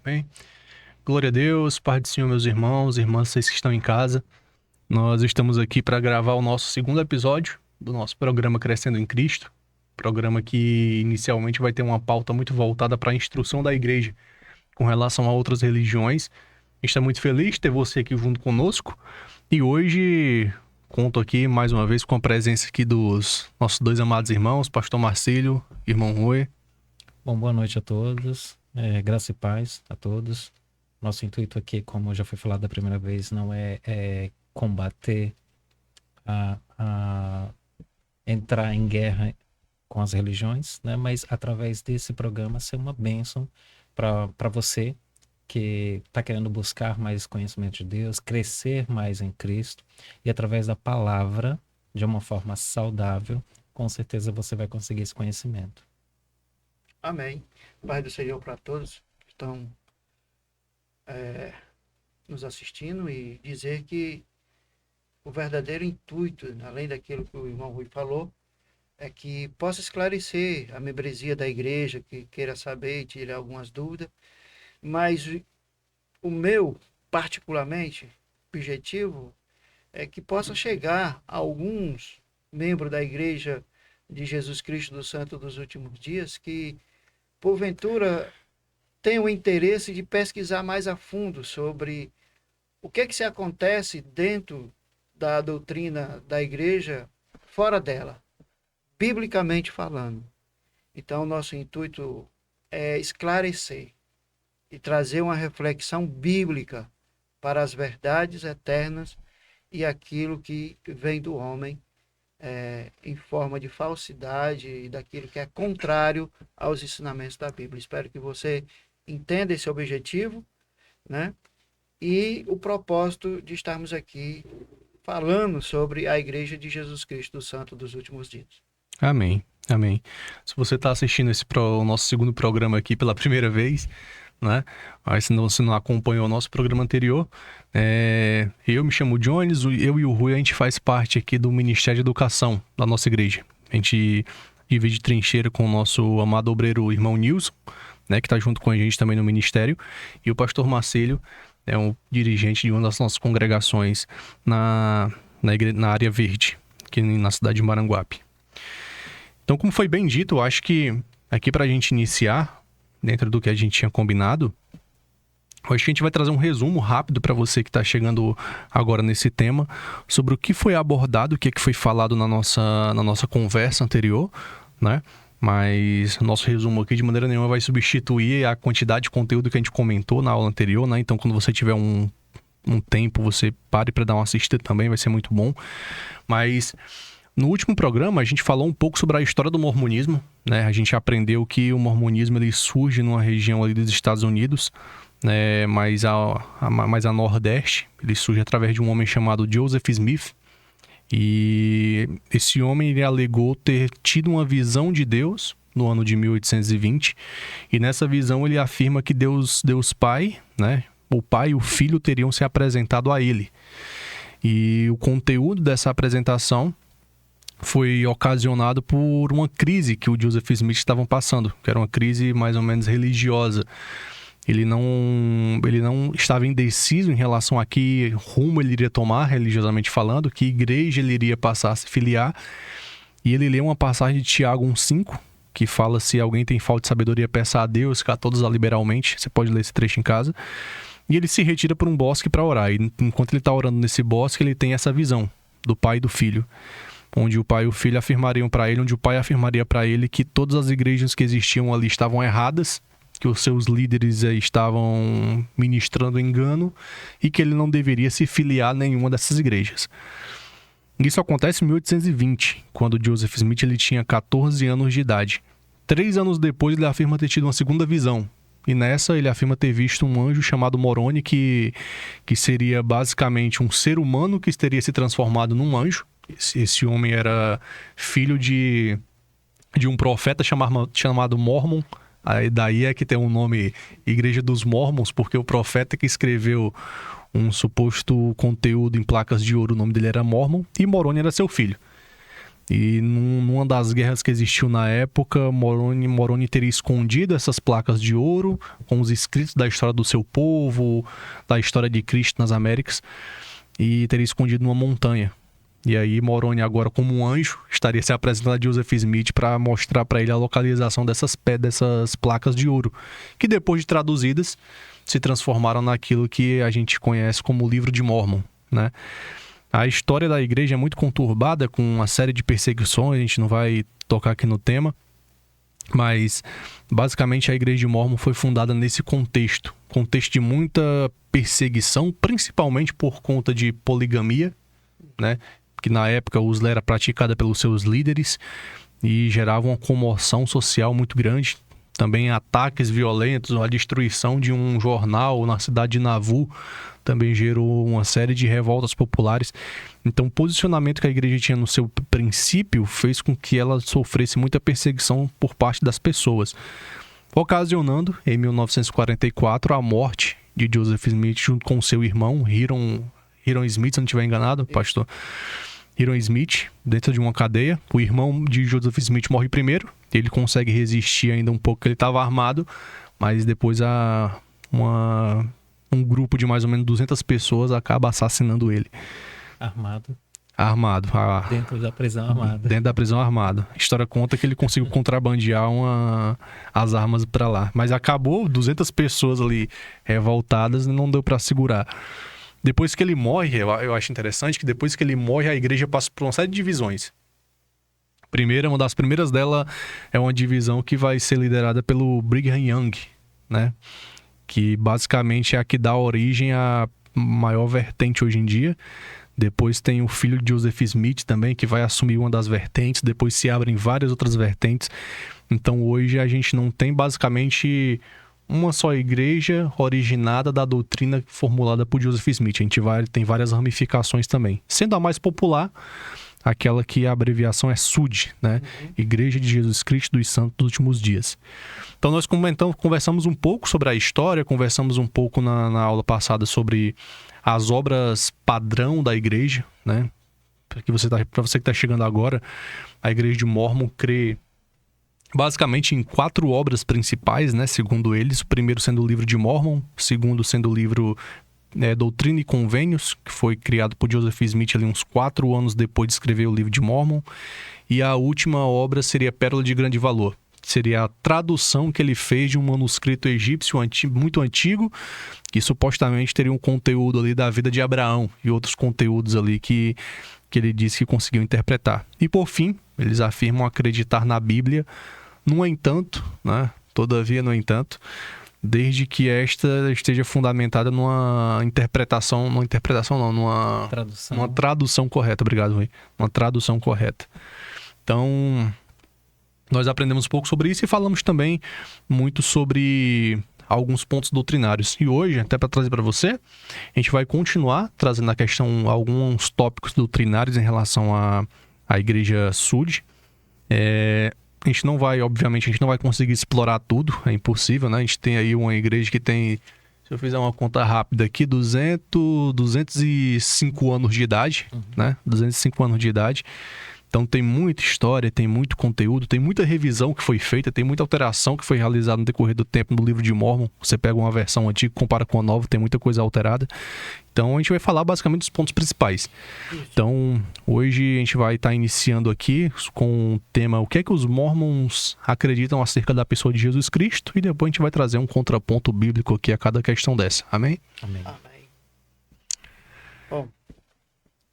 Bem, glória a Deus, Pai do Senhor, meus irmãos, irmãs, vocês que estão em casa. Nós estamos aqui para gravar o nosso segundo episódio do nosso programa Crescendo em Cristo. Programa que inicialmente vai ter uma pauta muito voltada para a instrução da igreja com relação a outras religiões. A gente está muito feliz de ter você aqui junto conosco. E hoje conto aqui mais uma vez com a presença aqui dos nossos dois amados irmãos, Pastor Marcílio, irmão Rui. Bom, boa noite a todos, graça e paz a todos. Nosso intuito aqui, como já foi falado da primeira vez, não é combater, entrar em guerra com as religiões, né? Mas através desse programa ser uma bênção para você que está querendo buscar mais conhecimento de Deus, crescer mais em Cristo e através da palavra, de uma forma saudável, com certeza você vai conseguir esse conhecimento. Amém. Paz do Senhor para todos que estão nos assistindo e dizer que o verdadeiro intuito, além daquilo que o irmão Rui falou, é que possa esclarecer a membresia da igreja, que queira saber e tirar algumas dúvidas, mas o meu, particularmente, objetivo é que possa chegar a alguns membros da igreja de Jesus Cristo do Santo dos Últimos Dias que porventura tem o interesse de pesquisar mais a fundo sobre o que se acontece dentro da doutrina da igreja, fora dela, biblicamente falando. Então, nosso intuito é esclarecer e trazer uma reflexão bíblica para as verdades eternas e aquilo que vem do homem em forma de falsidade e daquilo que é contrário aos ensinamentos da Bíblia. Espero que você entenda esse objetivo, né? E o propósito de estarmos aqui falando sobre a Igreja de Jesus Cristo, do Santo dos Últimos Dias. Amém, amém. Se você está assistindo o nosso segundo programa aqui pela primeira vez, né? Mas se não acompanhou o nosso programa anterior, eu me chamo Jones, eu e o Rui, a gente faz parte aqui do Ministério de Educação da nossa igreja. A gente divide trincheira com o nosso amado obreiro irmão Nilson, né, que está junto com a gente também no ministério, e o pastor Marcílio é um dirigente de uma das nossas congregações na área verde, aqui na cidade de Maranguape. Então, como foi bem dito, eu acho que aqui para a gente iniciar, dentro do que a gente tinha combinado, eu acho que a gente vai trazer um resumo rápido para você que está chegando agora nesse tema, sobre o que foi abordado, o que foi falado na nossa conversa anterior, né? Mas o nosso resumo aqui de maneira nenhuma vai substituir a quantidade de conteúdo que a gente comentou na aula anterior, né? Então, quando você tiver um tempo, você pare para dar uma assistida também, vai ser muito bom. Mas no último programa, a gente falou um pouco sobre a história do mormonismo, né? A gente aprendeu que o mormonismo ele surge numa região ali dos Estados Unidos, né? mais a nordeste. Ele surge através de um homem chamado Joseph Smith. E esse homem ele alegou ter tido uma visão de Deus no ano de 1820. E nessa visão ele afirma que Deus Pai, né? O Pai e o Filho teriam se apresentado a ele. E o conteúdo dessa apresentação foi ocasionado por uma crise que o Joseph Smith estava passando, que era uma crise mais ou menos religiosa. Ele não estava indeciso em relação a que rumo ele iria tomar, religiosamente falando, que igreja ele iria passar a se filiar. E ele lê uma passagem de Tiago 1,5, que fala: se alguém tem falta de sabedoria, peça a Deus, que a todos dá liberalmente. Você pode ler esse trecho em casa. E ele se retira para um bosque para orar. E enquanto ele está orando nesse bosque, ele tem essa visão do Pai e do Filho, onde o Pai e o Filho afirmariam para ele, onde o Pai afirmaria para ele que todas as igrejas que existiam ali estavam erradas, que os seus líderes estavam ministrando engano e que ele não deveria se filiar a nenhuma dessas igrejas. Isso acontece em 1820, quando Joseph Smith ele tinha 14 anos de idade. 3 anos depois, ele afirma ter tido uma segunda visão. E nessa, ele afirma ter visto um anjo chamado Moroni, que seria basicamente um ser humano que teria se transformado num anjo. Esse homem era filho de um profeta chamado Mormon. Aí daí é que tem o nome Igreja dos Mormons, porque o profeta que escreveu um suposto conteúdo em placas de ouro, o nome dele era Mormon, e Moroni era seu filho. E numa das guerras que existiu na época, Moroni teria escondido essas placas de ouro com os escritos da história do seu povo, da história de Cristo nas Américas, e teria escondido numa montanha. E aí Moroni, agora como um anjo, estaria se apresentando a Joseph Smith para mostrar para ele a localização dessas placas de ouro, que depois de traduzidas se transformaram naquilo que a gente conhece como o Livro de Mórmon, né? A história da igreja é muito conturbada, com uma série de perseguições, a gente não vai tocar aqui no tema, mas basicamente a igreja de Mórmon foi fundada nesse contexto de muita perseguição, principalmente por conta de poligamia, né? Que na época o uso era praticada pelos seus líderes e gerava uma comoção social muito grande. Também ataques violentos, a destruição de um jornal na cidade de Nauvoo também gerou uma série de revoltas populares. Então, o posicionamento que a igreja tinha no seu princípio fez com que ela sofresse muita perseguição por parte das pessoas, ocasionando, em 1944, a morte de Joseph Smith junto com seu irmão, Hyrum Smith, se não estiver enganado, pastor. Hyrum Smith, dentro de uma cadeia. O irmão de Joseph Smith morre primeiro. Ele consegue resistir ainda um pouco, ele estava armado, mas depois um grupo de mais ou menos 200 pessoas acaba assassinando ele. Armado. Dentro da prisão armado. Dentro da prisão armado. A história conta que ele conseguiu contrabandear as armas para lá. Mas acabou 200 pessoas ali revoltadas e não deu para segurar. Depois que ele morre, eu acho interessante que depois que ele morre, a igreja passa por uma série de divisões. Uma das primeiras dela é uma divisão que vai ser liderada pelo Brigham Young, né? Que basicamente é a que dá origem à maior vertente hoje em dia. Depois tem o filho de Joseph Smith também, que vai assumir uma das vertentes. Depois se abrem várias outras vertentes. Então hoje a gente não tem basicamente uma só igreja originada da doutrina formulada por Joseph Smith. Tem várias ramificações também. Sendo a mais popular, aquela que a abreviação é SUD, né? Igreja de Jesus Cristo dos Santos dos Últimos Dias. Então nós conversamos um pouco sobre a história, conversamos um pouco na aula passada sobre as obras padrão da igreja, né? Para você que está chegando agora, a igreja de Mórmon crê basicamente em 4 obras principais, né? Segundo eles, o primeiro sendo o livro de Mórmon, o segundo sendo o livro Doutrina e Convênios, que foi criado por Joseph Smith ali uns 4 anos depois de escrever o livro de Mórmon, e a última obra seria Pérola de Grande Valor. Seria a tradução que ele fez de um manuscrito egípcio muito antigo, que supostamente teria um conteúdo ali da vida de Abraão e outros conteúdos ali que ele disse que conseguiu interpretar. E por fim, eles afirmam acreditar na Bíblia, no entanto, né? Todavia, no entanto, desde que esta esteja fundamentada numa tradução correta. Obrigado, Rui. Uma tradução correta. Então, nós aprendemos um pouco sobre isso e falamos também muito sobre alguns pontos doutrinários. E hoje, até para trazer para você, a gente vai continuar trazendo a questão, alguns tópicos doutrinários em relação à Igreja SUD. A gente não vai conseguir explorar tudo, é impossível, né? A gente tem aí uma igreja que tem, se eu fizer uma conta rápida aqui, 205 anos de idade, né? 205 anos de idade. Então tem muita história, tem muito conteúdo, tem muita revisão que foi feita, tem muita alteração que foi realizada no decorrer do tempo no livro de Mórmon. Você pega uma versão antiga, compara com a nova, tem muita coisa alterada. Então a gente vai falar basicamente dos pontos principais. Então hoje a gente vai estar iniciando aqui com o tema o que é que os Mormons acreditam acerca da pessoa de Jesus Cristo, e depois a gente vai trazer um contraponto bíblico aqui a cada questão dessa. Amém? Amém. Bom,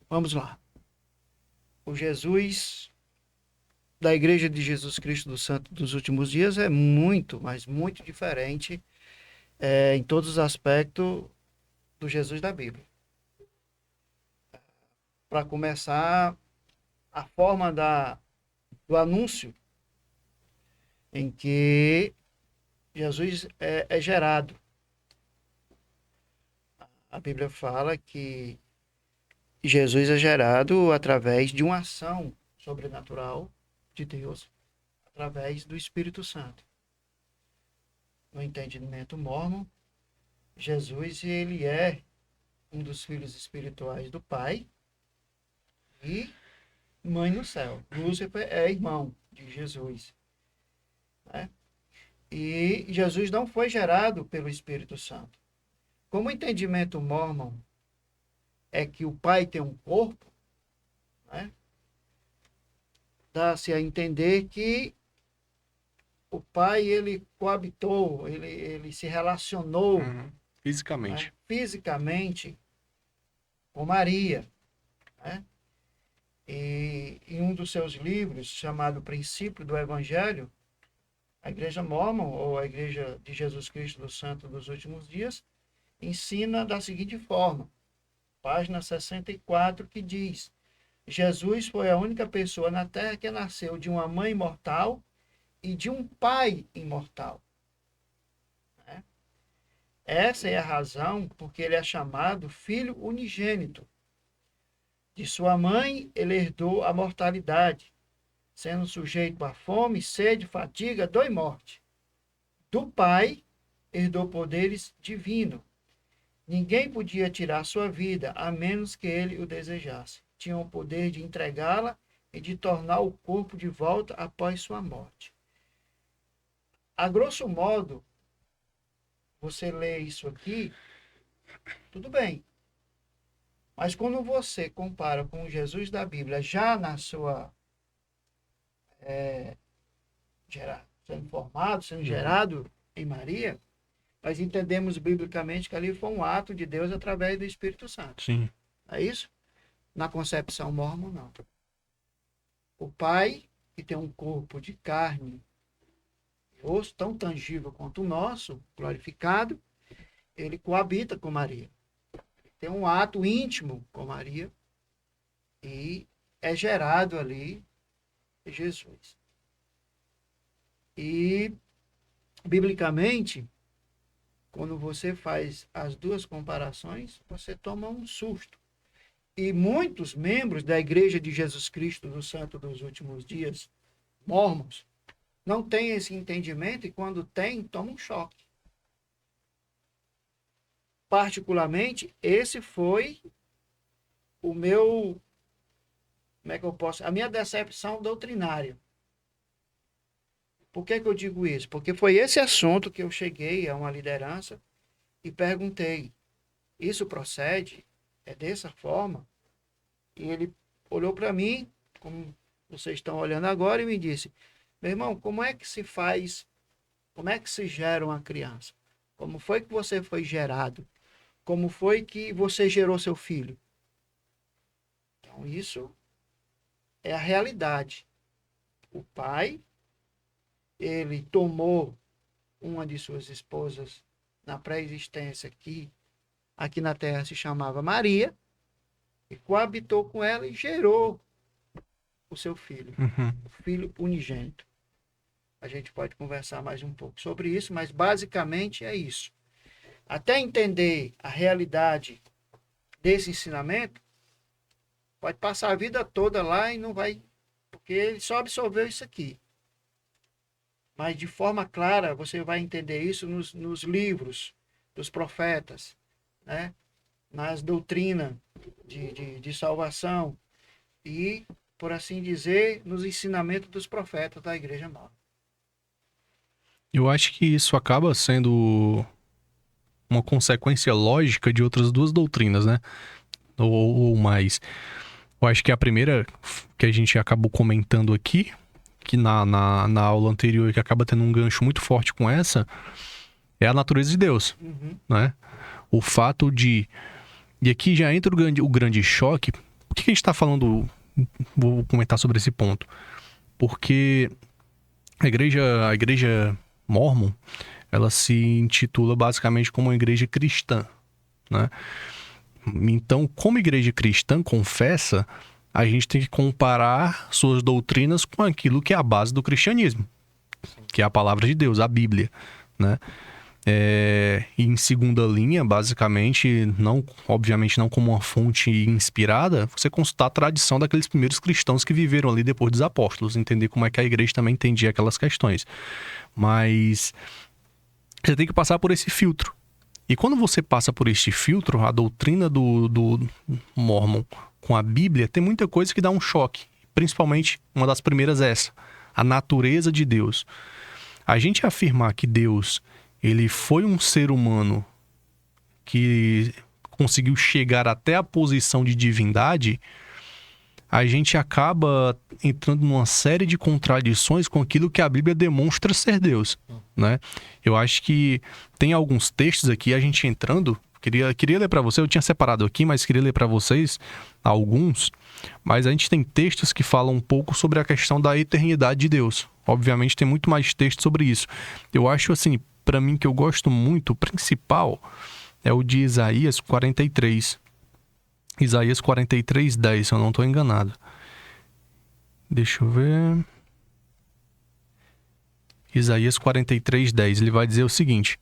vamos lá. O Jesus da Igreja de Jesus Cristo dos Santos dos Últimos Dias é muito, mas muito diferente em todos os aspectos do Jesus da Bíblia. Para começar, a forma do anúncio em que Jesus é gerado. A Bíblia fala que Jesus é gerado através de uma ação sobrenatural de Deus, através do Espírito Santo. No entendimento mórmon, Jesus ele é um dos filhos espirituais do Pai e mãe no céu. Lúcifer é irmão de Jesus, né? E Jesus não foi gerado pelo Espírito Santo. Como o entendimento mórmon é que o Pai tem um corpo, né? Dá-se a entender que o Pai, ele coabitou, ele se relacionou, Fisicamente. né, fisicamente com Maria, né? E em um dos seus livros, chamado Princípio do Evangelho, a Igreja Mórmon, ou a Igreja de Jesus Cristo do Santo dos Últimos Dias, ensina da seguinte forma, página 64, que diz: Jesus foi a única pessoa na Terra que nasceu de uma mãe imortal e de um pai imortal. Né? Essa é a razão porque ele é chamado Filho Unigênito. De sua mãe, ele herdou a mortalidade, sendo sujeito a fome, sede, fadiga, dor e morte. Do pai, herdou poderes divinos. Ninguém podia tirar sua vida, a menos que ele o desejasse. Tinha o poder de entregá-la e de tornar o corpo de volta após sua morte. A grosso modo, você lê isso aqui, tudo bem. Mas quando você compara com o Jesus da Bíblia, já na sua sendo formado, sendo gerado em Maria, nós entendemos biblicamente que ali foi um ato de Deus através do Espírito Santo. Sim. É isso? Na concepção mórmon, não. O Pai, que tem um corpo de carne e osso tão tangível quanto o nosso, glorificado, ele coabita com Maria. Tem um ato íntimo com Maria e é gerado ali Jesus. E, biblicamente, quando você faz as duas comparações, você toma um susto. E muitos membros da Igreja de Jesus Cristo do Santo dos Últimos Dias, mórmons, não têm esse entendimento e quando tem, tomam um choque. Particularmente, esse foi o meu, como é que eu posso, a minha decepção doutrinária. Por que eu digo isso? Porque foi esse assunto que eu cheguei a uma liderança e perguntei, isso procede? É dessa forma? E ele olhou para mim, como vocês estão olhando agora, e me disse, meu irmão, como é que se faz, como é que se gera uma criança? Como foi que você foi gerado? Como foi que você gerou seu filho? Então, isso é a realidade. O pai, ele tomou uma de suas esposas na pré-existência, que aqui na Terra se chamava Maria, e coabitou com ela e gerou o seu filho, o filho unigênito. A gente pode conversar mais um pouco sobre isso, mas basicamente é isso. Até entender a realidade desse ensinamento, pode passar a vida toda lá e não vai, porque ele só absorveu isso aqui. Mas de forma clara, você vai entender isso nos livros dos profetas, né? Nas doutrinas de salvação e, por assim dizer, nos ensinamentos dos profetas da Igreja Nova. Eu acho que isso acaba sendo uma consequência lógica de outras duas doutrinas, né? Ou mais. Eu acho que a primeira que a gente acabou comentando aqui, que na aula anterior, que acaba tendo um gancho muito forte com essa, é a natureza de Deus, né? O fato de... E aqui já entra o grande choque. Por que a gente está falando... Vou comentar sobre esse ponto. Porque a igreja mórmon, ela se intitula basicamente como uma igreja cristã, né? Então, como igreja cristã confessa, a gente tem que comparar suas doutrinas com aquilo que é a base do cristianismo, que é a palavra de Deus, a Bíblia, né? E em segunda linha, basicamente, não, obviamente não como uma fonte inspirada, você consultar a tradição daqueles primeiros cristãos que viveram ali depois dos apóstolos, entender como é que a igreja também entendia aquelas questões. Mas você tem que passar por esse filtro. E quando você passa por este filtro, a doutrina do Mormon com a Bíblia, tem muita coisa que dá um choque. principalmente uma das primeiras é essa, a natureza de Deus. A gente afirmar que Deus, ele foi um ser humano que conseguiu chegar até a posição de divindade, a gente acaba entrando numa série de contradições com aquilo que a Bíblia demonstra ser Deus, né? Eu acho que tem alguns textos aqui, a gente entrando, queria ler para você, eu tinha separado aqui, mas queria ler para vocês alguns, mas a gente tem textos que falam um pouco sobre a questão da eternidade de Deus. Obviamente tem muito mais texto sobre isso. Eu acho assim, para mim que eu gosto muito, o principal é o de Isaías 43. Isaías 43, 10, se eu não estou enganado. Deixa eu ver. Isaías 43, 10. Ele vai dizer o seguinte: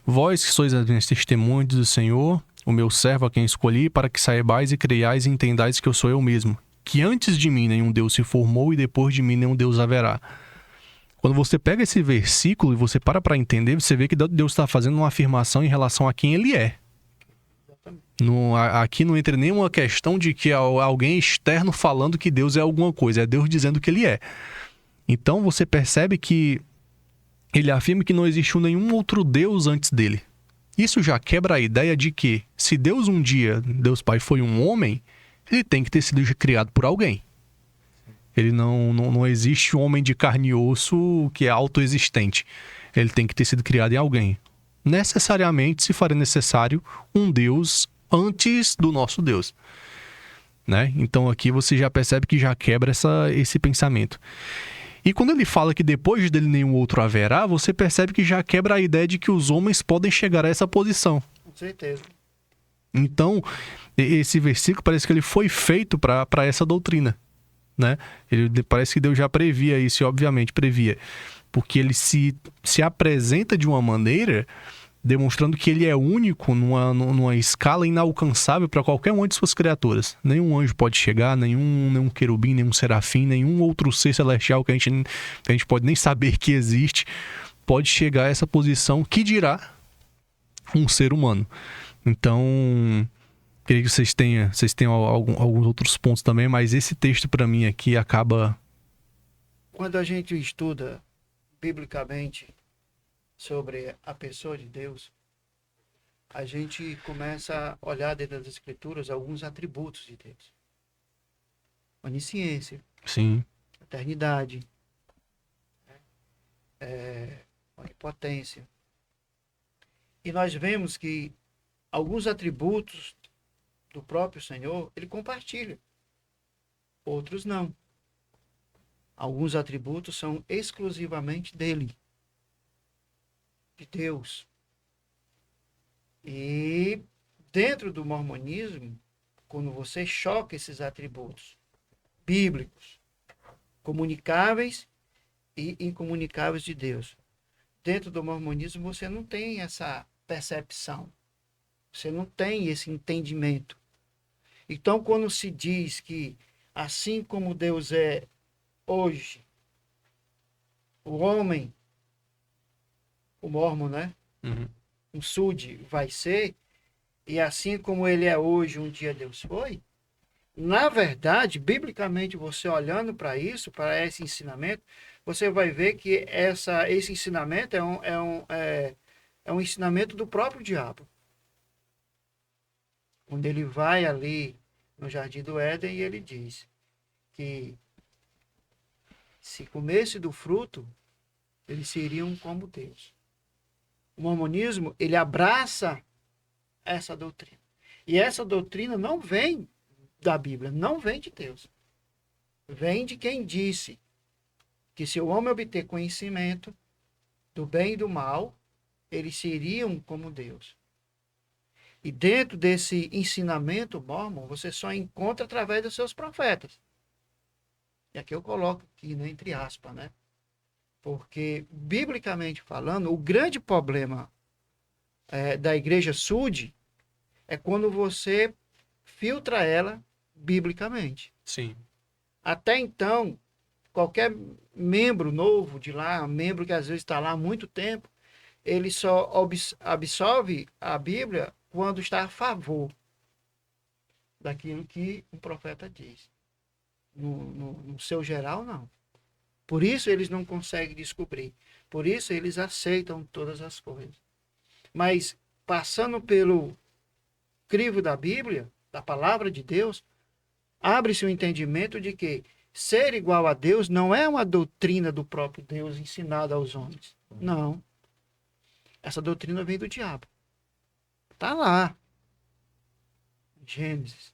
Vós que sois as minhas testemunhas do Senhor, o meu servo a quem escolhi, para que saibais e creiais e entendais que eu sou eu mesmo, que antes de mim nenhum Deus se formou e depois de mim nenhum Deus haverá. Quando você pega esse versículo e você para entender, você vê que Deus está fazendo uma afirmação em relação a quem ele é. Aqui não entra nenhuma questão de que alguém externo falando que Deus é alguma coisa, é Deus dizendo que ele é. Então você percebe que ele afirma que não existiu nenhum outro Deus antes dele. Isso já quebra a ideia de que, se Deus um dia, Deus Pai, foi um homem, ele tem que ter sido criado por alguém. Ele não existe um homem de carne e osso que é autoexistente. Ele tem que ter sido criado em alguém. Necessariamente, se for necessário, um Deus antes do nosso Deus, né? Então aqui você já percebe que já quebra esse pensamento. E quando ele fala que depois dele nenhum outro haverá, você percebe que já quebra a ideia de que os homens podem chegar a essa posição. Com certeza. Então, esse versículo parece que ele foi feito para essa doutrina, né? Parece que Deus já previa isso, e obviamente previa, porque ele se apresenta de uma maneira demonstrando que ele é único numa escala inalcançável para qualquer uma de suas criaturas. Nenhum anjo pode chegar, nenhum querubim, nenhum serafim, nenhum outro ser celestial que a gente pode nem saber que existe, pode chegar a essa posição, que dirá um ser humano. Então, queria que vocês tenham alguns outros pontos também, mas esse texto para mim aqui acaba... Quando a gente estuda biblicamente sobre a pessoa de Deus, a gente começa a olhar dentro das Escrituras alguns atributos de Deus. Onisciência, Sim. eternidade, onipotência. E nós vemos que alguns atributos do próprio Senhor, ele compartilha. Outros não. Alguns atributos são exclusivamente dele, de Deus. E dentro do mormonismo, quando você choca esses atributos bíblicos, comunicáveis e incomunicáveis de Deus, dentro do mormonismo você não tem essa percepção, você não tem esse entendimento. Então, quando se diz que assim como Deus é hoje, o homem, o mormon, né? Uhum. Um sud vai ser, e assim como ele é hoje, um dia Deus foi. Na verdade, biblicamente, você olhando para isso, para esse ensinamento, você vai ver que esse ensinamento é um ensinamento do próprio diabo. Quando ele vai ali no Jardim do Éden e ele diz que se comesse do fruto, eles seriam como Deus. O mormonismo, ele abraça essa doutrina. E essa doutrina não vem da Bíblia, não vem de Deus. Vem de quem disse que se o homem obter conhecimento do bem e do mal, eles seriam como Deus. E dentro desse ensinamento mormon, você só encontra através dos seus profetas. E aqui eu coloco aqui, né, entre aspas, né? Porque, biblicamente falando, o grande problema da igreja sud é quando você filtra ela biblicamente. Sim. Até então, qualquer membro novo de lá, membro que às vezes está lá há muito tempo, ele só absorve a Bíblia quando está a favor daquilo que um profeta diz. No seu geral, não. Por isso eles não conseguem descobrir. Por isso eles aceitam todas as coisas. Mas, passando pelo crivo da Bíblia, da palavra de Deus, abre-se o entendimento de que ser igual a Deus não é uma doutrina do próprio Deus ensinada aos homens. Não. Essa doutrina vem do diabo. Está lá. Gênesis.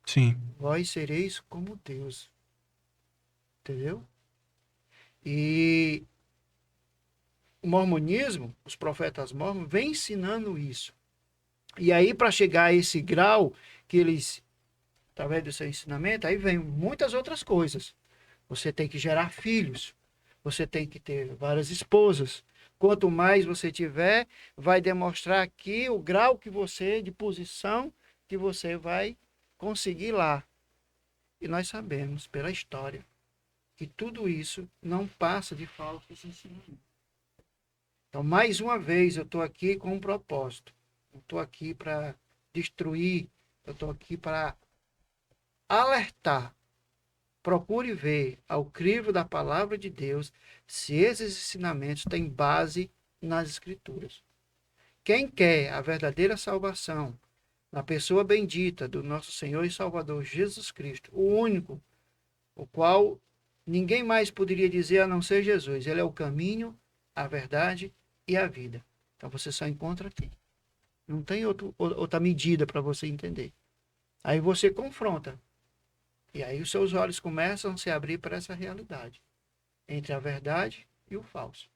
Sim. Vós sereis como Deus. Entendeu? E o mormonismo, os profetas mormons, vêm ensinando isso. E aí, para chegar a esse grau que eles, através do seu ensinamento, aí vem muitas outras coisas. Você tem que gerar filhos. Você tem que ter várias esposas. Quanto mais você tiver, vai demonstrar aqui o grau que você, de posição, que você vai conseguir lá. E nós sabemos, pela história, que tudo isso não passa de falsos ensinamentos. Então, mais uma vez, eu estou aqui com um propósito. Eu estou aqui para destruir, eu estou aqui para alertar. Procure ver ao crivo da palavra de Deus se esses ensinamentos têm base nas Escrituras. Quem quer a verdadeira salvação na pessoa bendita do nosso Senhor e Salvador Jesus Cristo, o único, o qual ninguém mais poderia dizer a não ser Jesus. Ele é o caminho, a verdade e a vida. Então você só encontra aqui. Não tem outra medida para você entender. Aí você confronta. E aí os seus olhos começam a se abrir para essa realidade. Entre a verdade e o falso.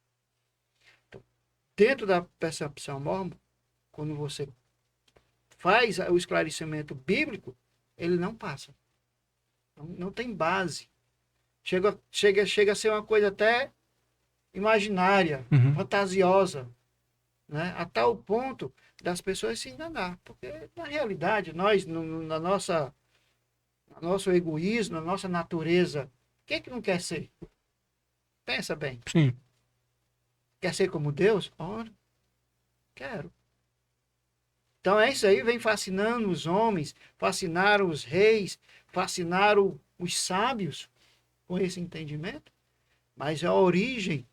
Então, dentro da percepção mormon, quando você faz o esclarecimento bíblico, ele não passa. Não tem base. Chega a ser uma coisa até imaginária, fantasiosa, né? A tal ponto das pessoas se enganar. Porque, na realidade, nós, na nosso egoísmo, na nossa natureza, o que é que não quer ser? Pensa bem. Sim. Quer ser como Deus? Ora, quero. Então, é isso aí, vem fascinando os homens, fascinaram os reis, fascinaram os sábios com esse entendimento. Mas a origem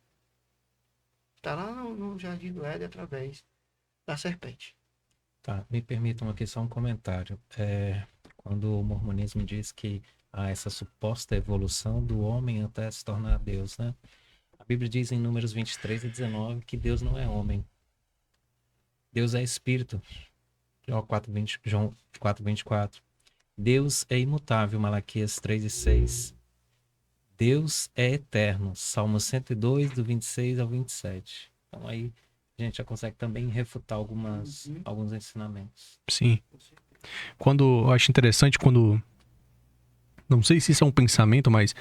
está lá no Jardim do Éden, através da serpente. Tá, me permitam aqui só um comentário. Quando o mormonismo diz que há essa suposta evolução do homem até se tornar Deus, né? A Bíblia diz em Números 23 e 19 que Deus não é homem. Deus é espírito. João 4:24. Deus é imutável. Malaquias 3 e 6. Deus é eterno. Salmo 102, do 26 ao 27. Então aí a gente já consegue também refutar alguns ensinamentos. Sim. Eu acho interessante quando... Não sei se isso é um pensamento, mas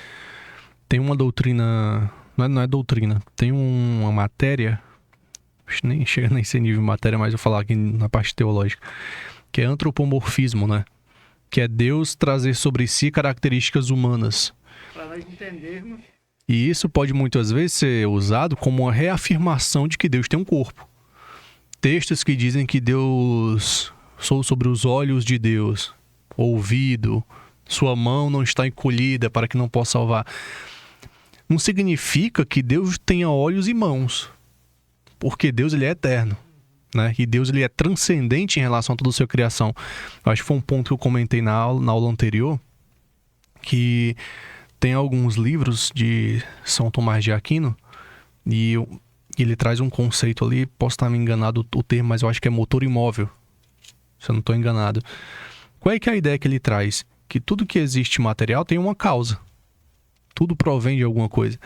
tem uma doutrina... Não é doutrina. Tem uma matéria... Acho que nem chega nem ser nível de matéria, mas eu vou falar aqui na parte teológica. Que é antropomorfismo, né? Que é Deus trazer sobre si características humanas. Para nós entendermos. E isso pode muitas vezes ser usado como uma reafirmação de que Deus tem um corpo. Textos que dizem que Deus... Sou sobre os olhos de Deus, ouvido, sua mão não está encolhida para que não possa salvar. Não significa que Deus tenha olhos e mãos, porque Deus ele é eterno, né? E Deus ele é transcendente em relação a toda a sua criação. Eu acho que foi um ponto que eu comentei na aula anterior, que tem alguns livros de São Tomás de Aquino, e ele traz um conceito ali, posso estar me enganado o termo, mas eu acho que é motor imóvel. Se eu não estou enganado. Qual é que é a ideia que ele traz? Que tudo que existe material tem uma causa. Tudo provém de alguma coisa.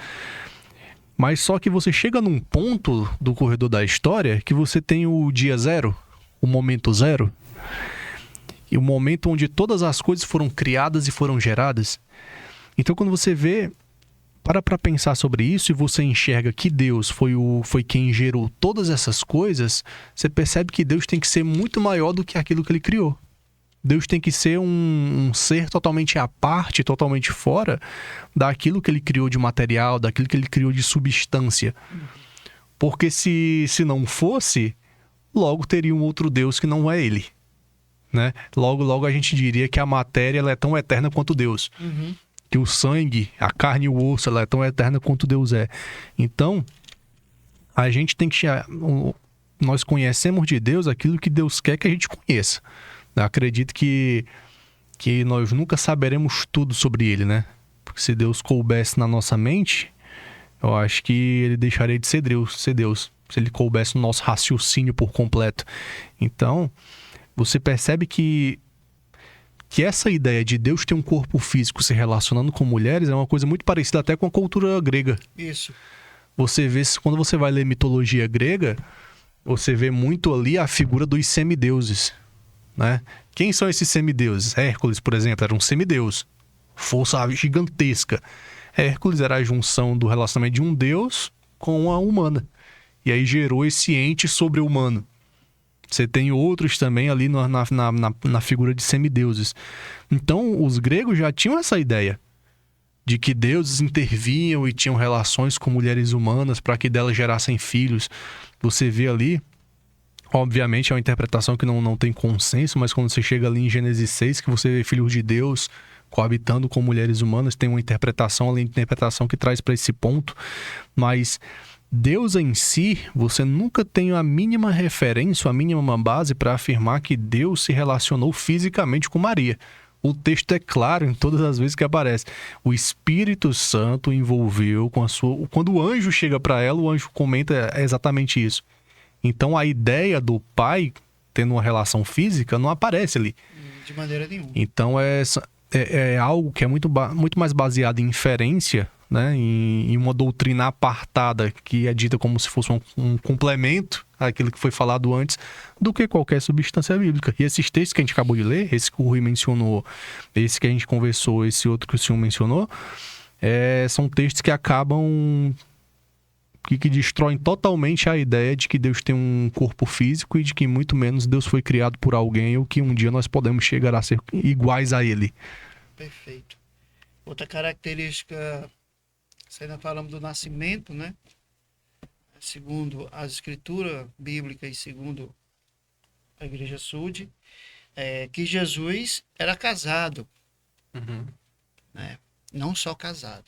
Mas só que você chega num ponto do corredor da história que você tem o dia zero, o momento zero, e o momento onde todas as coisas foram criadas e foram geradas. Então quando você vê, para pensar sobre isso e você enxerga que Deus foi quem gerou todas essas coisas, você percebe que Deus tem que ser muito maior do que aquilo que ele criou. Deus tem que ser um ser totalmente à parte, totalmente fora daquilo que ele criou de material, daquilo que ele criou de substância. Porque se não fosse, logo teria um outro Deus que não é ele. né? Logo, logo a gente diria que a matéria ela é tão eterna quanto Deus. Uhum. Que o sangue, a carne e o osso, ela é tão eterna quanto Deus é. Então, a gente tem que... Nós conhecemos de Deus aquilo que Deus quer que a gente conheça. Eu acredito que nós nunca saberemos tudo sobre ele, né? Porque se Deus coubesse na nossa mente, eu acho que ele deixaria de ser Deus. Se ele coubesse no nosso raciocínio por completo. Então, você percebe que essa ideia de Deus ter um corpo físico se relacionando com mulheres é uma coisa muito parecida até com a cultura grega. Isso. Você vê, quando você vai ler mitologia grega, você vê muito ali a figura dos semideuses, né? Quem são esses semideuses? Hércules, por exemplo, era um semideus. Força gigantesca. Hércules era a junção do relacionamento de um deus com a humana. E aí gerou esse ente sobre-humano. Você tem outros também ali na figura de semideuses. Então, os gregos já tinham essa ideia de que deuses intervinham e tinham relações com mulheres humanas para que delas gerassem filhos. Você vê ali, obviamente é uma interpretação que não tem consenso, mas quando você chega ali em Gênesis 6, que você vê filhos de Deus coabitando com mulheres humanas, tem uma interpretação, além de interpretação, que traz para esse ponto. Mas Deus em si, você nunca tem a mínima referência, a mínima base para afirmar que Deus se relacionou fisicamente com Maria. O texto é claro em todas as vezes que aparece. O Espírito Santo envolveu com a sua... Quando o anjo chega para ela, o anjo comenta exatamente isso. Então, a ideia do pai tendo uma relação física não aparece ali. De maneira nenhuma. Então, é algo que é muito mais baseado em inferência, né? Em uma doutrina apartada, que é dita como se fosse um complemento àquilo que foi falado antes, do que qualquer substância bíblica. E esses textos que a gente acabou de ler, esse que o Rui mencionou, esse que a gente conversou, esse outro que o senhor mencionou, são textos que acabam... que destroem totalmente a ideia de que Deus tem um corpo físico e de que muito menos Deus foi criado por alguém ou que um dia nós podemos chegar a ser iguais a ele. Perfeito. Outra característica, se ainda falamos do nascimento, né? Segundo as escrituras bíblicas e segundo a Igreja Sud, é que Jesus era casado, né? Não só casado.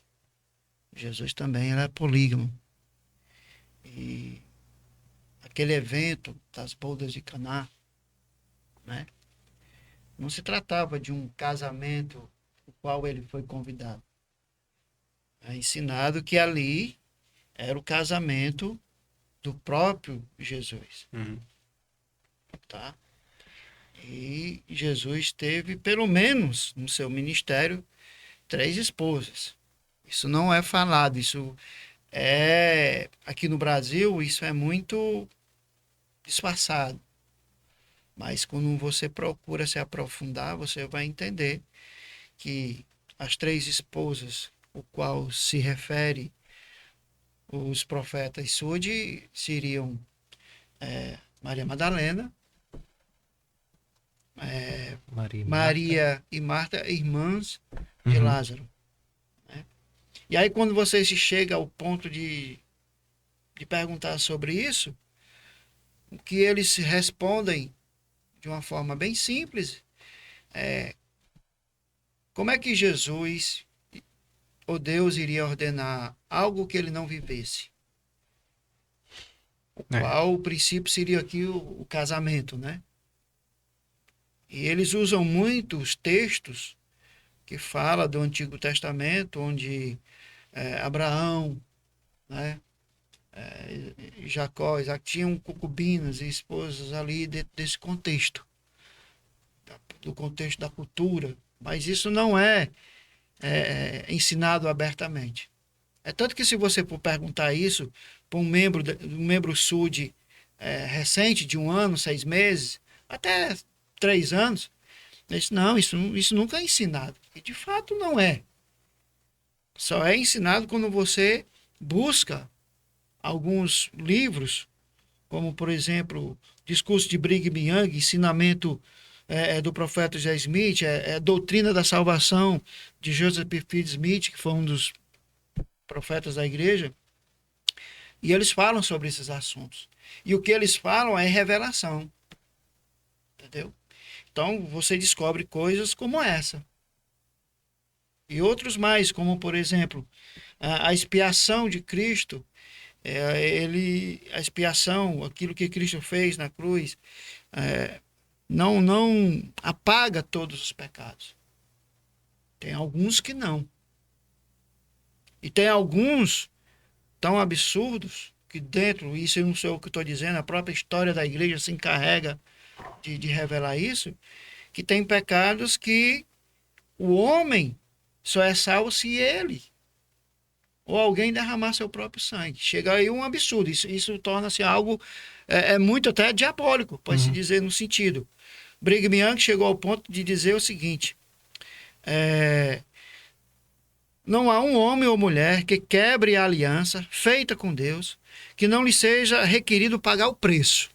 Jesus também era polígamo. E aquele evento das bodas de Caná, né? Não se tratava de um casamento no qual ele foi convidado. É ensinado que ali era o casamento do próprio Jesus. Tá? E Jesus teve, pelo menos no seu ministério, 3 esposas. Isso não é falado, isso aqui no Brasil, isso é muito disfarçado. Mas quando você procura se aprofundar, você vai entender que as 3 esposas, o qual se refere os profetas Sud, seriam Maria Madalena, Maria e Marta, irmãs de Lázaro. Né? E aí, quando você se chega ao ponto de perguntar sobre isso, o que eles respondem de uma forma bem simples como é que Jesus ou Deus iria ordenar algo que ele não vivesse? Qual o princípio seria aqui o casamento, né? E eles usam muito os textos que falam do Antigo Testamento, onde Abraão, né, Jacó, Isaac tinham concubinas e esposas ali dentro desse contexto, do contexto da cultura, mas isso não é ensinado abertamente. É tanto que se você for perguntar isso para um membro Sud recente, de 1 ano, 6 meses, até 3 anos, não, isso nunca é ensinado. E de fato não é. Só é ensinado quando você busca alguns livros, como por exemplo, Discurso de Brigham Young, Ensinamento do profeta José Smith, Doutrina da Salvação de Joseph Fielding Smith, que foi um dos profetas da igreja, e eles falam sobre esses assuntos. E o que eles falam é revelação. Entendeu? Então, você descobre coisas como essa. E outros mais, como, por exemplo, a expiação de Cristo, a expiação, aquilo que Cristo fez na cruz, não apaga todos os pecados. Tem alguns que não. E tem alguns tão absurdos que dentro, isso eu não sei o que estou dizendo, a própria história da igreja se encarrega de revelar isso, que tem pecados que o homem só é salvo se ele ou alguém derramar seu próprio sangue. Chega aí um absurdo. Isso torna-se algo muito até diabólico, pode-se dizer no sentido. Brigham Young chegou ao ponto de dizer o seguinte: não há um homem ou mulher que quebre a aliança feita com Deus que não lhe seja requerido pagar o preço.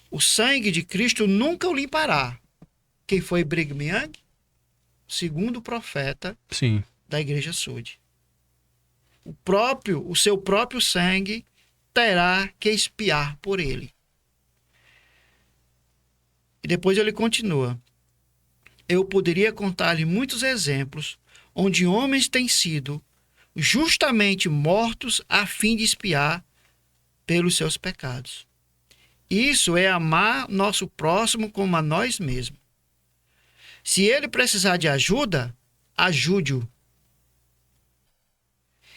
O sangue de Cristo nunca o limpará. Quem foi Brigham Young? Segundo profeta Sim. da Igreja Sud. O seu próprio sangue terá que expiar por ele. E depois ele continua: eu poderia contar-lhe muitos exemplos onde homens têm sido justamente mortos a fim de expiar pelos seus pecados. Isso é amar nosso próximo como a nós mesmos. Se ele precisar de ajuda, ajude-o.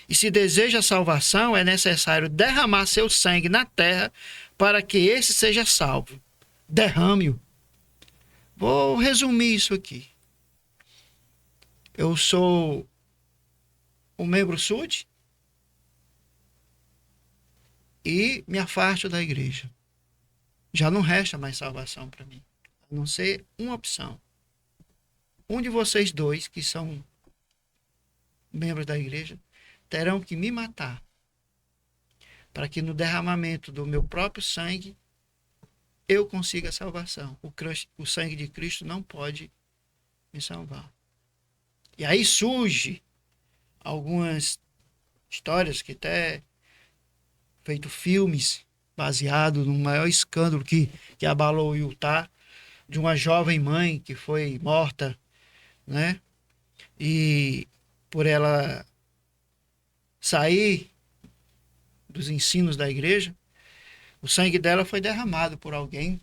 E se deseja salvação, é necessário derramar seu sangue na terra para que esse seja salvo. Derrame-o. Vou resumir isso aqui. Eu sou um membro SUD e me afasto da igreja. Já não resta mais salvação para mim, a não ser uma opção. Um de vocês dois, que são membros da igreja, terão que me matar para que no derramamento do meu próprio sangue eu consiga a salvação. O sangue de Cristo não pode me salvar. E aí surge algumas histórias que até feito filmes baseado no maior escândalo que abalou o Utah, de uma jovem mãe que foi morta, né? E por ela sair dos ensinos da igreja, o sangue dela foi derramado por alguém.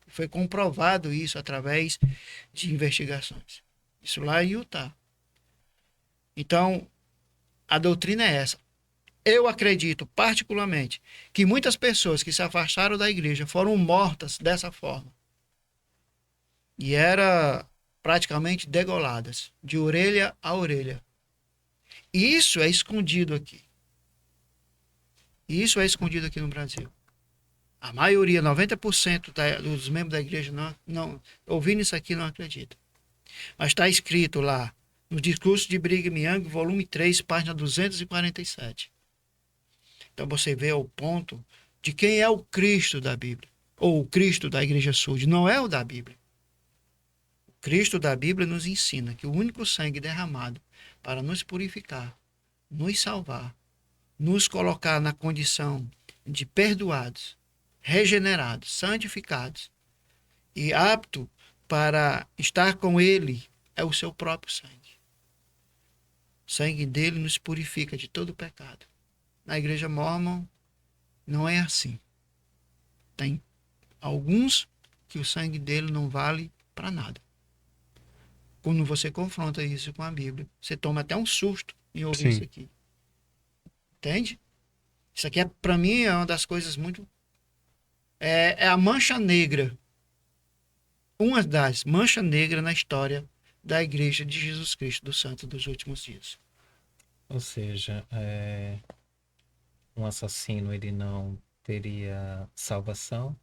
Foi comprovado isso através de investigações. Isso lá em Utah. Então, a doutrina é essa. Eu acredito, particularmente, que muitas pessoas que se afastaram da igreja foram mortas dessa forma. E eram praticamente degoladas, de orelha a orelha. E isso é escondido aqui. Isso é escondido aqui no Brasil. A maioria, 90% dos membros da igreja, não ouvindo isso aqui, não acredita. Mas está escrito lá, no discurso de Brigham Young, volume 3, página 247. Então você vê o ponto de quem é o Cristo da Bíblia. Ou o Cristo da Igreja Sud, não é o da Bíblia. O Cristo da Bíblia nos ensina que o único sangue derramado para nos purificar, nos salvar, nos colocar na condição de perdoados, regenerados, santificados e apto para estar com Ele é o seu próprio sangue. O sangue dele nos purifica de todo pecado. Na igreja mórmon não é assim. Tem alguns que o sangue dele não vale para nada. Quando você confronta isso com a Bíblia, você toma até um susto em ouvir isso aqui. Entende? Isso aqui, para mim, é uma das coisas muito... É a mancha negra. Uma das manchas negras na história da Igreja de Jesus Cristo, do Santo dos Últimos Dias. Ou seja, um assassino, ele não teria salvação,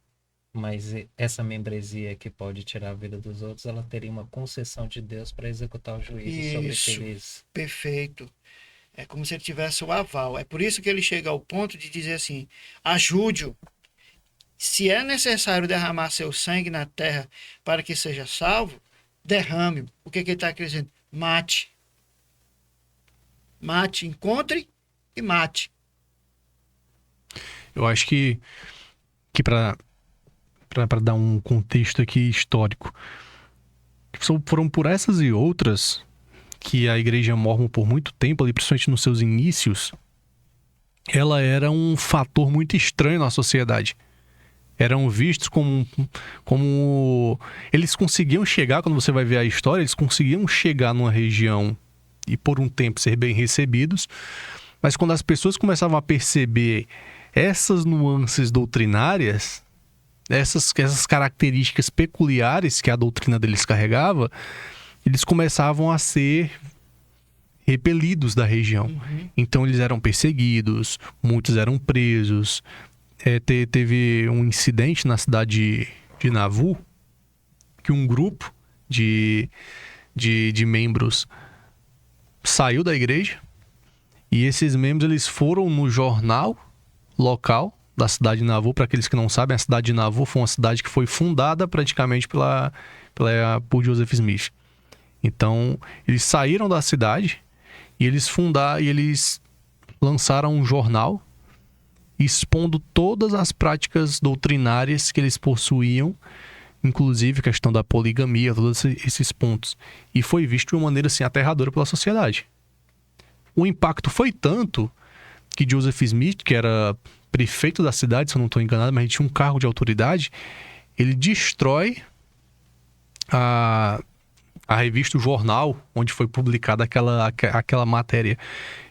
mas essa membresia que pode tirar a vida dos outros, ela teria uma concessão de Deus para executar o juízo sobre aqueles... Perfeito. É como se ele tivesse o aval. É por isso que ele chega ao ponto de dizer assim: ajude-o. Se é necessário derramar seu sangue na terra para que seja salvo, derrame-o. O que ele está dizendo? Mate. Mate, encontre e mate. Eu acho que para para dar um contexto aqui histórico. Foram por essas e outras que a igreja mórmon, por muito tempo, ali, principalmente nos seus inícios, ela era um fator muito estranho na sociedade. Eram vistos como... Eles conseguiam chegar, quando você vai ver a história, eles conseguiam chegar numa região e por um tempo ser bem recebidos, mas quando as pessoas começavam a perceber essas nuances doutrinárias, essas características peculiares que a doutrina deles carregava, eles começavam a ser repelidos da região. Uhum. Então eles eram perseguidos, muitos eram presos. Teve um incidente na cidade de Nauvoo, que um grupo de membros saiu da igreja, e esses membros eles foram no jornal local da cidade de Nauvoo. Para aqueles que não sabem, a cidade de Nauvoo foi uma cidade que foi fundada praticamente por Joseph Smith. Então, eles saíram da cidade e eles lançaram um jornal expondo todas as práticas doutrinárias que eles possuíam, inclusive a questão da poligamia, todos esses pontos. E foi visto de uma maneira assim aterradora pela sociedade. O impacto foi tanto que Joseph Smith, que era prefeito da cidade, se eu não estou enganado, mas ele tinha um cargo de autoridade, ele destrói a revista, o jornal, onde foi publicada aquela matéria.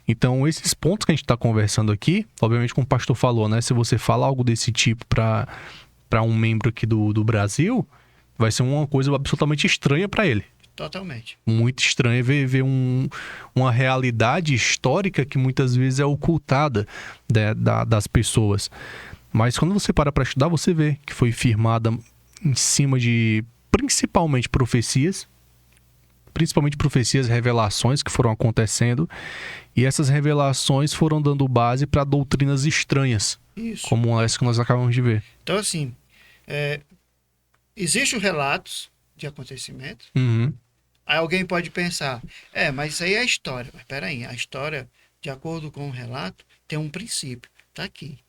Então, esses pontos que a gente está conversando aqui, obviamente, como o pastor falou, né? Se você fala algo desse tipo para um membro aqui do Brasil, vai ser uma coisa absolutamente estranha para ele. Totalmente. Muito estranho ver uma realidade histórica que muitas vezes é ocultada das pessoas. Mas quando você para estudar, você vê que foi firmada em cima de, principalmente profecias, revelações que foram acontecendo, e essas revelações foram dando base para doutrinas estranhas. Isso. Como essa que nós acabamos de ver. Então, assim, existem relatos de acontecimentos. Uhum. Aí alguém pode pensar, mas isso aí é a história. Mas peraí, a história, de acordo com o relato, tem um princípio. Está aqui.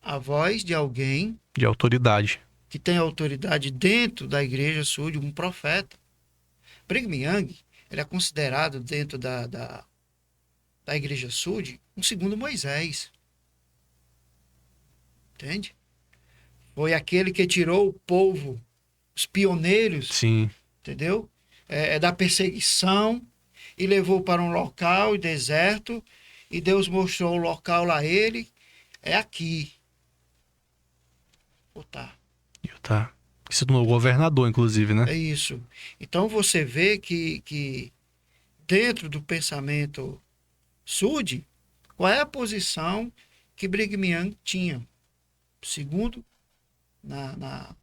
A voz de alguém De autoridade. que tem autoridade dentro da igreja surge, um profeta. Brigham Young, ele é considerado dentro da igreja Sud um segundo Moisés. Entende? Foi aquele que tirou o povo, os pioneiros, Sim. entendeu? Da perseguição, e levou para um local deserto, e Deus mostrou o local a ele, é aqui. Utah. Se tornou governador, inclusive, né? É isso. Então você vê que dentro do pensamento Sud, qual é a posição que Brigham Young tinha? Segundo, na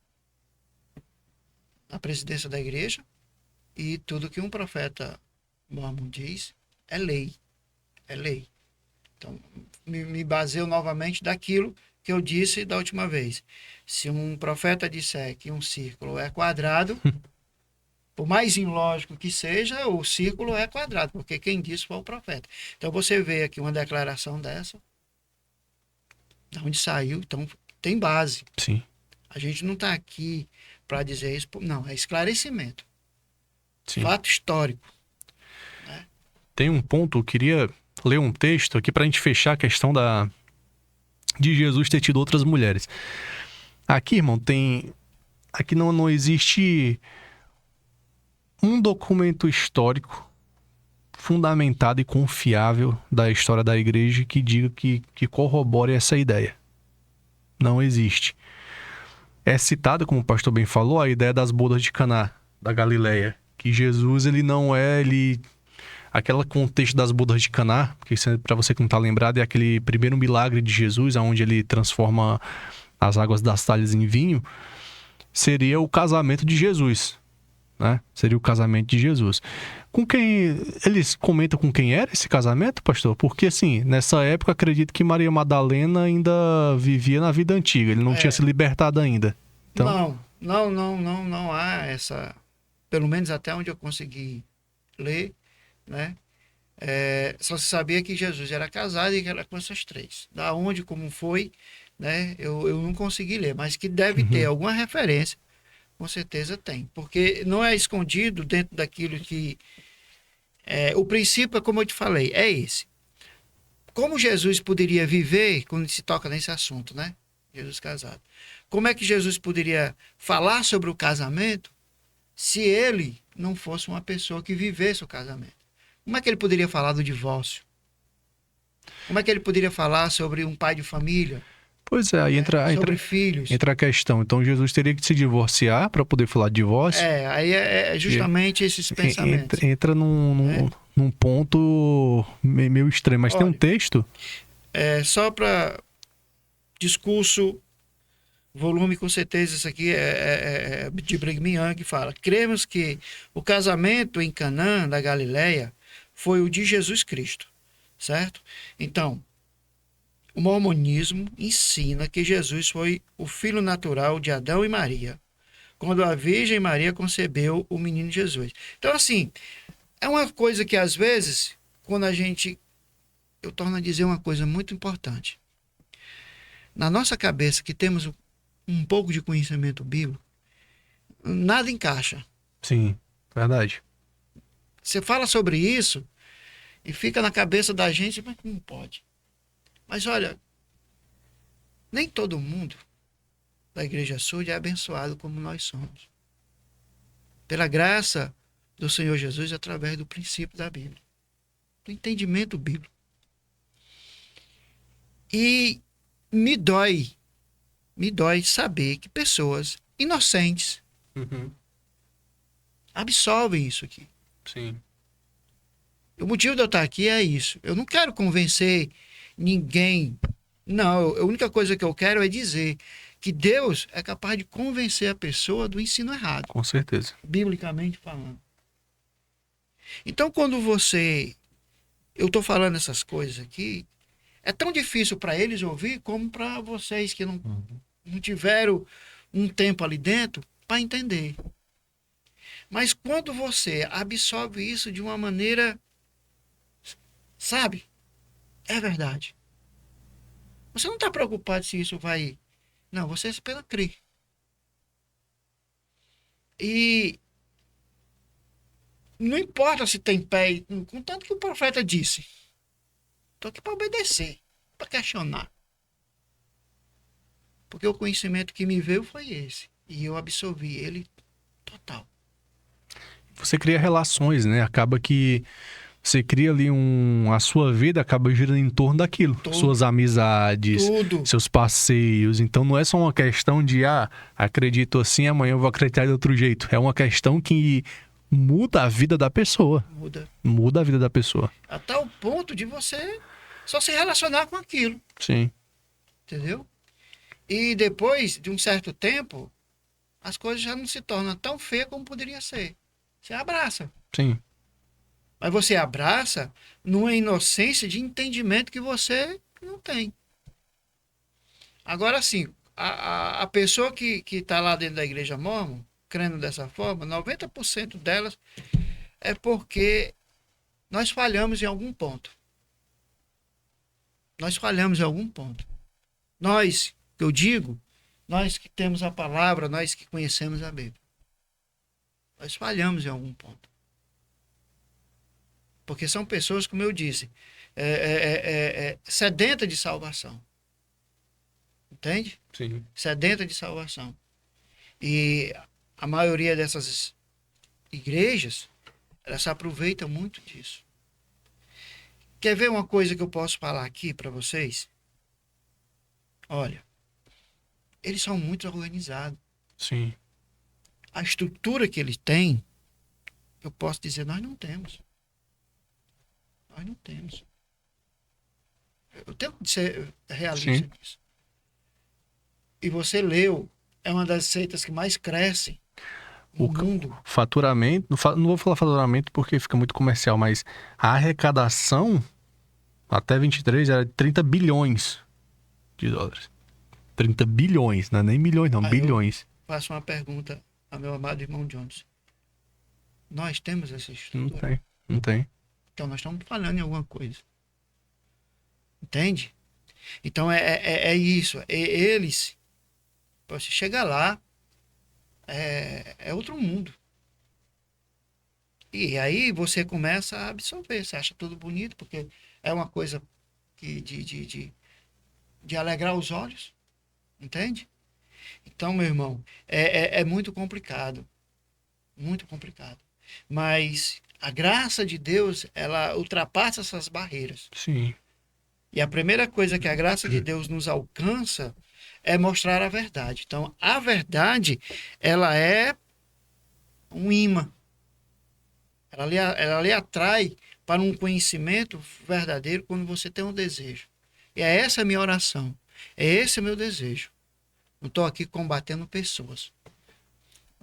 presidência da igreja, e tudo que um profeta mormon diz é lei. É lei. Então, me baseio novamente daquilo que eu disse da última vez. Se um profeta disser que um círculo é quadrado, por mais ilógico que seja, o círculo é quadrado, porque quem disse foi o profeta. Então você vê aqui uma declaração dessa, de onde saiu, então tem base. Sim. A gente não está aqui para dizer isso, não, é esclarecimento. Sim. Fato histórico. Tem um ponto, eu queria ler um texto aqui para a gente fechar a questão de Jesus ter tido outras mulheres. Aqui, irmão, aqui não existe um documento histórico fundamentado e confiável da história da igreja que diga que corrobore essa ideia. Não existe. É citada, como o pastor bem falou, a ideia das bodas de Caná, da Galileia. Que Jesus, ele não é... Aquele contexto das bodas de Caná, porque para você que não está lembrado, é aquele primeiro milagre de Jesus, onde ele transforma as águas das talhas em vinho, seria o casamento de Jesus, né? Seria o casamento de Jesus. Com quem... Eles comentam com quem era esse casamento, pastor? Porque, assim, nessa época, acredito que Maria Madalena ainda vivia na vida antiga, ele não tinha se libertado ainda. Então... Não há essa... Pelo menos até onde eu consegui ler, né? Só se sabia que Jesus era casado e que era com essas três. Da onde, como foi, né? Eu não consegui ler, mas que deve ter Uhum. alguma referência, com certeza tem. Porque não é escondido dentro daquilo que... o princípio, como eu te falei, é esse. Como Jesus poderia viver quando se toca nesse assunto, né? Jesus casado. Como é que Jesus poderia falar sobre o casamento se ele não fosse uma pessoa que vivesse o casamento? Como é que ele poderia falar do divórcio? Como é que ele poderia falar sobre um pai de família, Pois é, aí sobre filhos? entra a questão. Então Jesus teria que se divorciar para poder falar de divórcio. Aí é E justamente esses pensamentos. entra Né? num ponto meio extremo. Mas tem um Olha, texto. só para discurso, volume, com certeza, isso aqui é de Brigham Young, que fala: cremos que o casamento em Canaã, da Galileia, foi o de Jesus Cristo, certo? Então, o mormonismo ensina que Jesus foi o filho natural de Adão e Maria, quando a Virgem Maria concebeu o menino Jesus. Então, assim, é uma coisa que às vezes, quando a gente... Eu torno a dizer uma coisa muito importante. Na nossa cabeça, que temos um pouco de conhecimento bíblico, nada encaixa. Sim, verdade. Você fala sobre isso e fica na cabeça da gente, mas não pode. Mas olha, nem todo mundo da Igreja Sul é abençoado como nós somos. Pela graça do Senhor Jesus, através do princípio da Bíblia, do entendimento bíblico. E me dói saber que pessoas inocentes Uhum. absorvem isso aqui. Sim. O motivo de eu estar aqui é isso. Eu não quero convencer ninguém. Não, a única coisa que eu quero é dizer que Deus é capaz de convencer a pessoa do ensino errado, Com certeza. biblicamente falando. Então, quando eu estou falando essas coisas aqui, é tão difícil para eles ouvir como para vocês que não tiveram um tempo ali dentro para entender. Mas quando você absorve isso de uma maneira, sabe, é verdade. Você não está preocupado se isso vai... Não, você apenas crê. E não importa se tem pé, contanto que o profeta disse. Estou aqui para obedecer, para questionar. Porque o conhecimento que me veio foi esse. E eu absorvi ele total. Você cria relações, né? Acaba que você cria ali a sua vida acaba girando em torno daquilo. Suas amizades, Tudo seus passeios. Então não é só uma questão de, acredito assim, amanhã eu vou acreditar de outro jeito. É uma questão que muda a vida da pessoa. muda. Muda a vida da pessoa. Até o ponto de você só se relacionar com aquilo. Sim. Entendeu? E depois de um certo tempo, as coisas já não se tornam tão feias como poderia ser. Você abraça. Sim. Mas você abraça numa inocência de entendimento que você não tem. Agora sim, a pessoa que está lá dentro da igreja mórmon, crendo dessa forma, 90% delas é porque nós falhamos em algum ponto. Nós falhamos em algum ponto. Nós, que eu digo, nós que temos a palavra, nós que conhecemos a Bíblia. Nós falhamos em algum ponto. Porque são pessoas, como eu disse, sedenta de salvação. Entende? Sim. Sedenta de salvação. E a maioria dessas igrejas, elas se aproveitam muito disso. Quer ver uma coisa que eu posso falar aqui para vocês? Olha, eles são muito organizados. Sim. A estrutura que eles têm, eu posso dizer, nós não temos. Nós não temos. Eu tenho que ser realista Sim. nisso. E você leu, é uma das seitas que mais crescem no mundo. Faturamento, não vou falar faturamento porque fica muito comercial, mas a arrecadação até 23 era de 30 bilhões de dólares. 30 bilhões, não é nem milhões, não, bilhões. Faço uma pergunta ao meu amado irmão Jones. Nós temos essa Não estrutura? tem, não tem. Então nós estamos falhando em alguma coisa. Entende? Então é isso. Eles, você chega lá, é outro mundo. E aí você começa a absorver, você acha tudo bonito, porque é uma coisa que de alegrar os olhos, entende? Então, meu irmão, é muito complicado, muito complicado. Mas a graça de Deus, ela ultrapassa essas barreiras. Sim. E a primeira coisa que a graça de Deus nos alcança é mostrar a verdade. Então, a verdade, ela é um imã. Ela lhe atrai para um conhecimento verdadeiro quando você tem um desejo. E é essa a minha oração. É esse o meu desejo. Não estou aqui combatendo pessoas.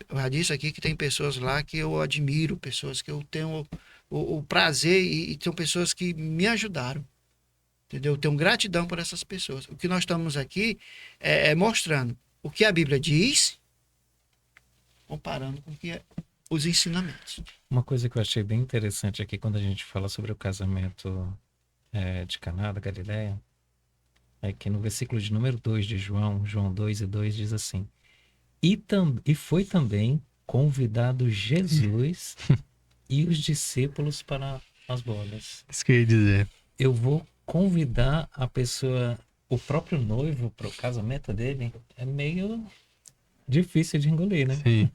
Eu já disse aqui que tem pessoas lá que eu admiro, pessoas que eu tenho o prazer e são pessoas que me ajudaram. Entendeu? Eu tenho gratidão por essas pessoas. O que nós estamos aqui é mostrando o que a Bíblia diz, comparando com o que os ensinamentos. Uma coisa que eu achei bem interessante aqui quando a gente fala sobre o casamento de Caná da Galileia, é que no versículo de número 2 de João 2:2 diz assim: E foi também convidado Jesus e os discípulos para as bodas. Isso que eu ia dizer. Eu vou convidar a pessoa, o próprio noivo, para o casamento dele, é meio difícil de engolir, né? Sim.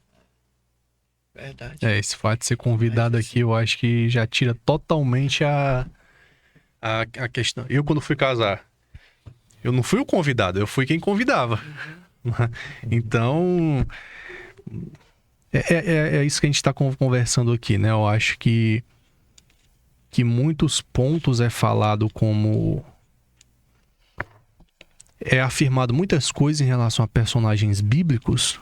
Verdade. Esse fato de ser convidado aqui, eu acho que já tira totalmente a questão. Eu, quando fui casar, eu não fui o convidado, eu fui quem convidava. Então, é isso que a gente está conversando aqui, né? Eu acho que muitos pontos é falado como... É afirmado muitas coisas em relação a personagens bíblicos.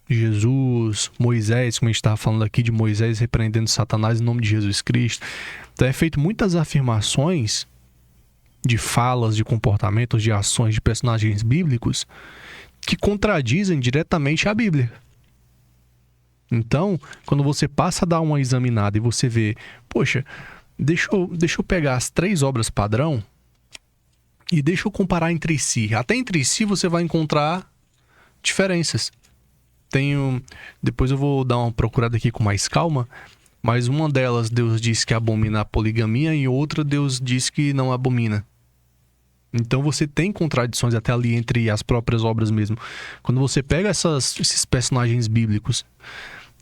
Jesus, Moisés, como a gente estava falando aqui de Moisés repreendendo Satanás em nome de Jesus Cristo. Então é feito muitas afirmações de falas, de comportamentos, de ações de personagens bíblicos que contradizem diretamente a Bíblia. Então, quando você passa a dar uma examinada e você vê, poxa, deixa eu pegar as 3 obras padrão e deixa eu comparar entre si. Até entre si você vai encontrar diferenças. Depois eu vou dar uma procurada aqui com mais calma, mas uma delas Deus diz que abomina a poligamia e outra Deus diz que não abomina. Então você tem contradições até ali entre as próprias obras mesmo. Quando você pega esses personagens bíblicos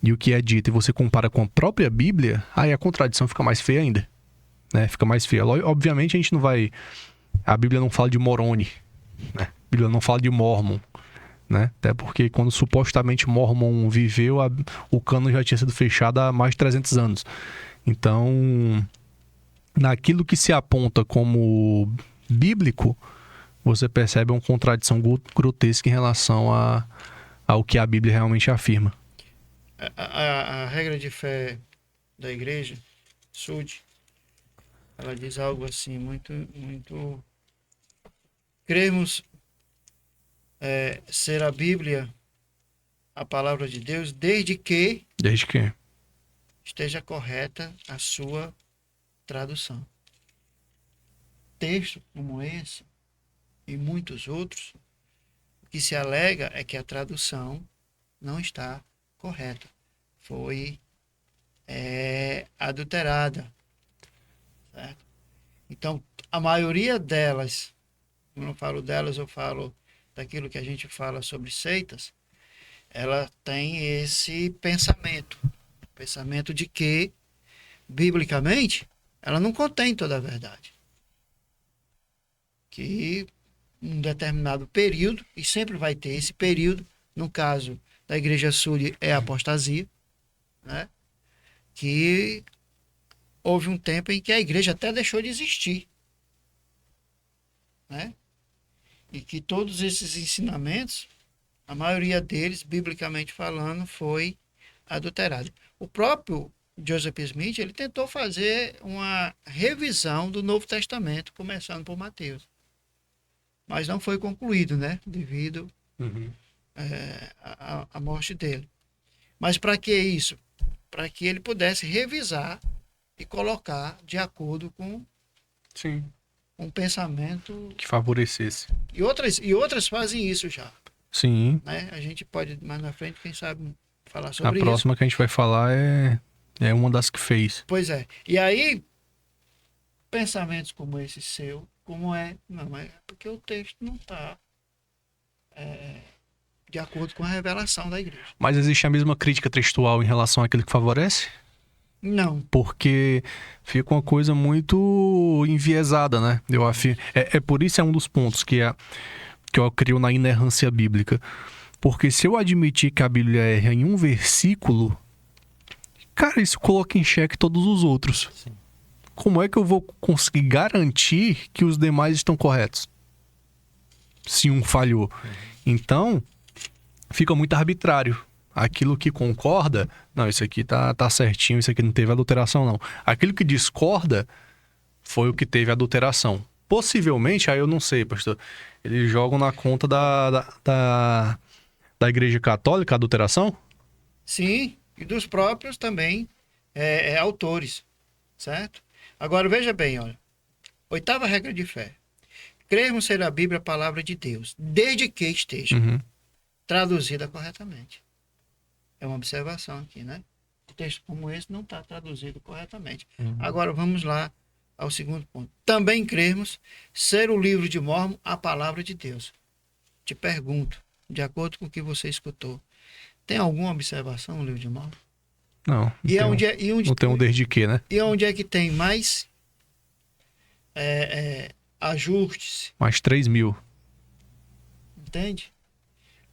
e o que é dito e você compara com a própria Bíblia, aí a contradição fica mais feia ainda, né? Fica mais feia. Obviamente a gente não vai... A Bíblia não fala de Moroni, né? A Bíblia não fala de Mórmon, né? Até porque quando supostamente Mórmon viveu, o cano já tinha sido fechado há mais de 300 anos. Então, naquilo que se aponta como bíblico, você percebe uma contradição grotesca em relação ao que a Bíblia realmente afirma. A regra de fé da igreja, SUD, ela diz algo assim, muito... Cremos ser a Bíblia a palavra de Deus, desde que esteja correta a sua tradução. Texto como esse e muitos outros, o que se alega é que a tradução não está correta. Foi adulterada. Certo? Então, a maioria delas, quando eu falo delas, eu falo daquilo que a gente fala sobre seitas, ela tem esse pensamento de que, biblicamente, ela não contém toda a verdade. Que um determinado período, e sempre vai ter esse período, no caso da Igreja Sul é a apostasia, né? Que houve um tempo em que a igreja até deixou de existir, né? E que todos esses ensinamentos, a maioria deles, biblicamente falando, foi adulterado. O próprio Joseph Smith, ele tentou fazer uma revisão do Novo Testamento, começando por Mateus. Mas não foi concluído, né? Devido à morte dele. Mas para que isso? Para que ele pudesse revisar e colocar de acordo com Sim. um pensamento. Que favorecesse. E outras fazem isso já, Sim. né? A gente pode, mais na frente, quem sabe, falar A sobre isso. próxima que a gente vai falar é uma das que fez. Pois é. E aí, pensamentos como esse seu, como é? Não, é porque o texto não está de acordo com a revelação da igreja. Mas existe a mesma crítica textual em relação àquele que favorece? Não. Porque fica uma coisa muito enviesada, né? É por isso é um dos pontos que eu crio na inerrância bíblica. Porque se eu admitir que a Bíblia erra em um versículo, cara, isso coloca em xeque todos os outros. Sim. Como é que eu vou conseguir garantir que os demais estão corretos? Se um falhou. Então, fica muito arbitrário. Aquilo que concorda, não, isso aqui tá certinho, isso aqui não teve adulteração, não. Aquilo que discorda foi o que teve adulteração. Possivelmente, aí eu não sei, pastor, eles jogam na conta da Igreja Católica a adulteração? Sim, e dos próprios também autores, certo? Agora, veja bem, olha. 8ª regra de fé. Cremos ser a Bíblia a palavra de Deus, desde que esteja traduzida corretamente. É uma observação aqui, né? Um texto como esse não está traduzido corretamente. Agora, vamos lá ao segundo ponto. Também cremos ser o livro de Mórmon a palavra de Deus. Te pergunto, de acordo com o que você escutou, tem alguma observação no livro de Mórmon? Não. Não tem um desde que, né? E onde é que tem mais ajustes? Mais 3.000. Entende?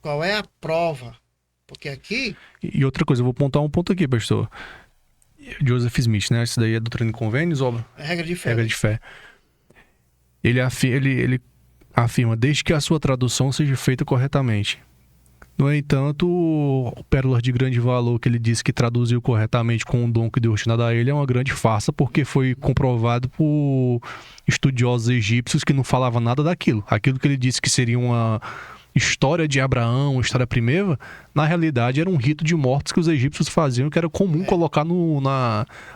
Qual é a prova? Porque aqui... E outra coisa, eu vou pontuar um ponto aqui, pastor. Joseph Smith, né? Isso daí é Doutrina e Convênios, obra? Regra de fé. Regra de fé. Ele afirma, desde que a sua tradução seja feita corretamente. No entanto, o Pérolas de Grande Valor, que ele disse que traduziu corretamente com o dom que Deus tinha dado a ele, é uma grande farsa, porque foi comprovado por estudiosos egípcios que não falavam nada daquilo. Aquilo que ele disse que seria uma história de Abraão, uma história primitiva, na realidade era um rito de mortos que os egípcios faziam, que era comum colocar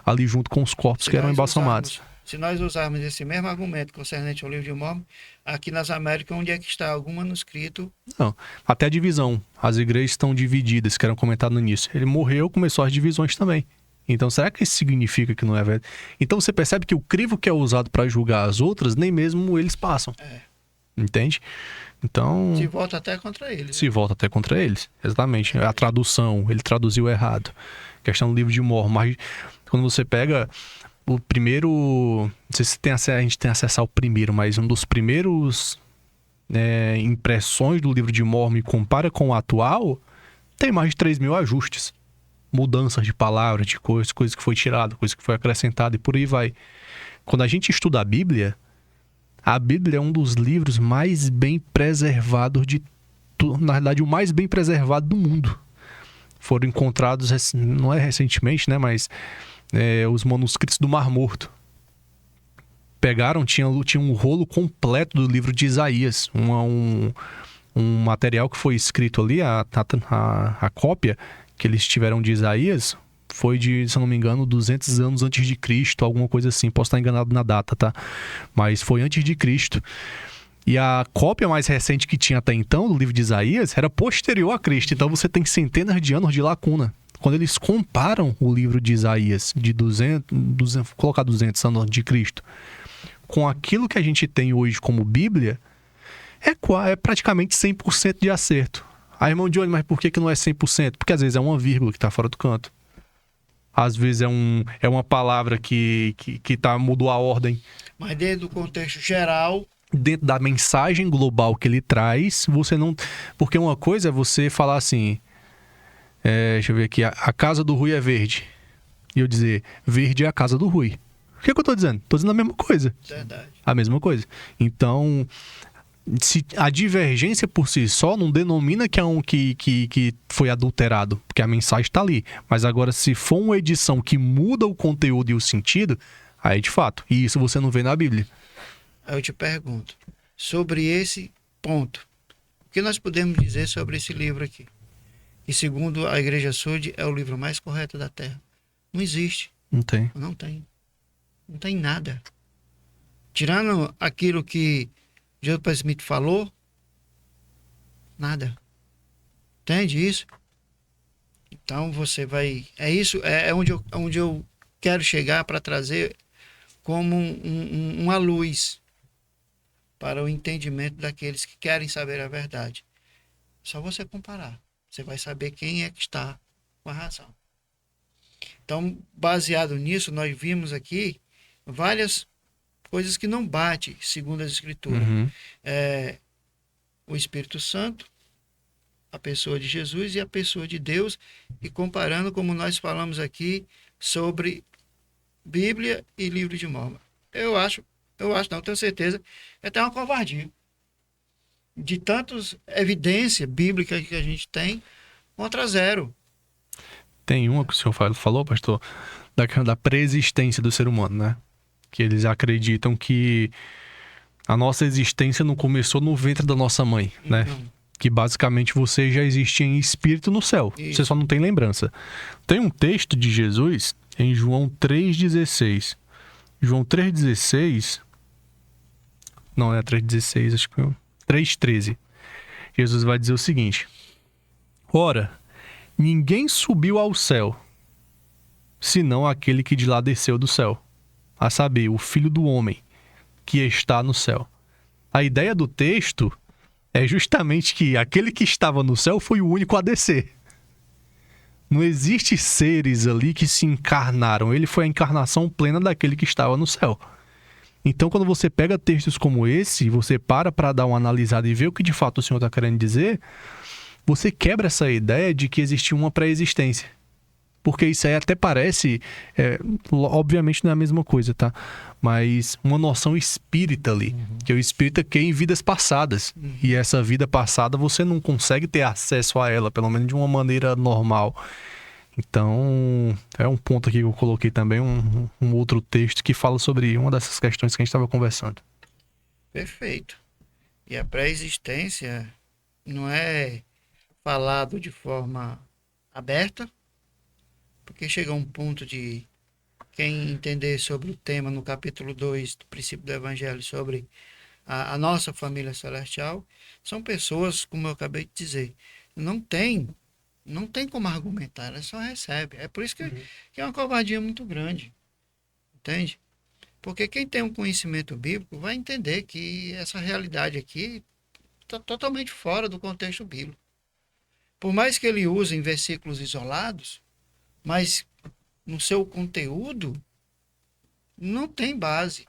ali junto com os corpos que eram embalsamados. Se nós usarmos esse mesmo argumento concernente ao livro de Mórmon, aqui nas Américas, onde é que está algum manuscrito? Não, até a divisão. As igrejas estão divididas, que eram comentado no início. Ele morreu, começou as divisões também. Então, será que isso significa que não é verdade? Então, você percebe que o crivo que é usado para julgar as outras, nem mesmo eles passam. Entende? Então... Se volta até contra eles. Se volta até contra eles, exatamente. A tradução, ele traduziu errado. Questão do livro de Mórmon. Mas quando você pega... O primeiro, não sei se a gente tem acesso ao primeiro, mas um dos primeiros impressões do livro de Mórmon e compara com o atual, tem mais de 3.000 ajustes. Mudanças de palavras, de coisas que foi tirado, coisa que foi acrescentada e por aí vai. Quando a gente estuda a Bíblia é um dos livros mais bem preservados na verdade, o mais bem preservado do mundo. Foram encontrados, não é recentemente, né, mas... os manuscritos do Mar Morto. Pegaram, tinha um rolo completo do livro de Isaías. Um material que foi escrito ali, a cópia que eles tiveram de Isaías foi de, se eu não me engano, 200 anos antes de Cristo, alguma coisa assim. Posso estar enganado na data, tá? Mas foi antes de Cristo. E a cópia mais recente que tinha até então, do livro de Isaías, era posterior a Cristo. Então você tem centenas de anos de lacuna. Quando eles comparam o livro de Isaías, de 200 colocar 200 anos de Cristo, com aquilo que a gente tem hoje como Bíblia, é praticamente 100% de acerto. Aí, irmão Johnny, mas por que não é 100%? Porque às vezes é uma vírgula que está fora do canto. Às vezes é uma palavra que mudou a ordem. Mas dentro do contexto geral... Dentro da mensagem global que ele traz, você não... Porque uma coisa é você falar assim... deixa eu ver aqui, a casa do Rui é verde. E eu dizer, verde é a casa do Rui. O que eu tô dizendo? Tô dizendo a mesma coisa. Verdade. A mesma coisa. Então, se a divergência por si só não denomina que é que foi adulterado, porque a mensagem está ali. Mas agora, se for uma edição que muda o conteúdo e o sentido, aí de fato. E isso você não vê na Bíblia. Aí eu te pergunto, sobre esse ponto, o que nós podemos dizer sobre esse livro aqui? E segundo a Igreja Sud, é o livro mais correto da Terra. Não existe. Não tem. Não tem. Não tem nada. Tirando aquilo que Joseph Smith falou, nada. Entende isso? Então você vai... É isso, é onde eu quero chegar para trazer como uma luz para o entendimento daqueles que querem saber a verdade. Só você comparar. Você vai saber quem é que está com a razão. Então, baseado nisso, nós vimos aqui várias coisas que não batem, segundo as Escrituras. Uhum. O Espírito Santo, a pessoa de Jesus e a pessoa de Deus, e comparando, como nós falamos aqui, sobre Bíblia e livro de Mórmon. Eu acho, não tenho certeza, é até uma covardia. De tantas evidências bíblicas que a gente tem, contra zero. Tem uma que o senhor falou, pastor, da preexistência do ser humano, né? Que eles acreditam que a nossa existência não começou no ventre da nossa mãe, né? Não. Que basicamente você já existia em espírito no céu. Isso. Você só não tem lembrança. Tem um texto de Jesus em João 3,16. João 3,16... Não, é 3,16, acho que é 3,13. Jesus vai dizer o seguinte: ora, ninguém subiu ao céu, senão aquele que de lá desceu do céu, a saber, o Filho do Homem, que está no céu. A ideia do texto é justamente que aquele que estava no céu foi o único a descer. Não existe seres ali que se encarnaram. Ele foi a encarnação plena daquele que estava no céu. Então, quando você pega textos como esse, você para dar uma analisada e ver o que de fato o Senhor está querendo dizer, você quebra essa ideia de que existia uma pré-existência. Porque isso aí até parece, obviamente não é a mesma coisa, tá? Mas uma noção espírita ali, que o espírito é em vidas passadas. E essa vida passada você não consegue ter acesso a ela, pelo menos de uma maneira normal. Então, é um ponto aqui que eu coloquei também, um outro texto que fala sobre uma dessas questões que a gente estava conversando. Perfeito. E a pré-existência não é falado de forma aberta, porque chega um ponto de quem entender sobre o tema no capítulo 2 do princípio do Evangelho, sobre a nossa família celestial, são pessoas, como eu acabei de dizer, não tem como argumentar, ela só recebe. É por isso que é uma covardia muito grande. Entende? Porque quem tem um conhecimento bíblico vai entender que essa realidade aqui está totalmente fora do contexto bíblico. Por mais que ele use em versículos isolados, mas no seu conteúdo não tem base.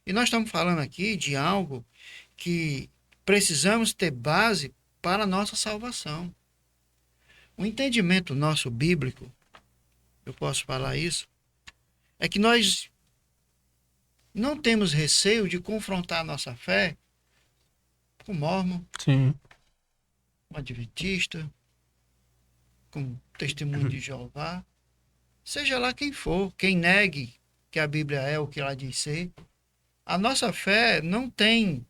E nós estamos falando aqui de algo que precisamos ter base para a nossa salvação. O entendimento nosso bíblico, eu posso falar isso, é que nós não temos receio de confrontar a nossa fé com mórmon, Sim. com adventista, com testemunho de Jeová, seja lá quem for, quem negue que a Bíblia é o que ela diz ser. A nossa fé não tem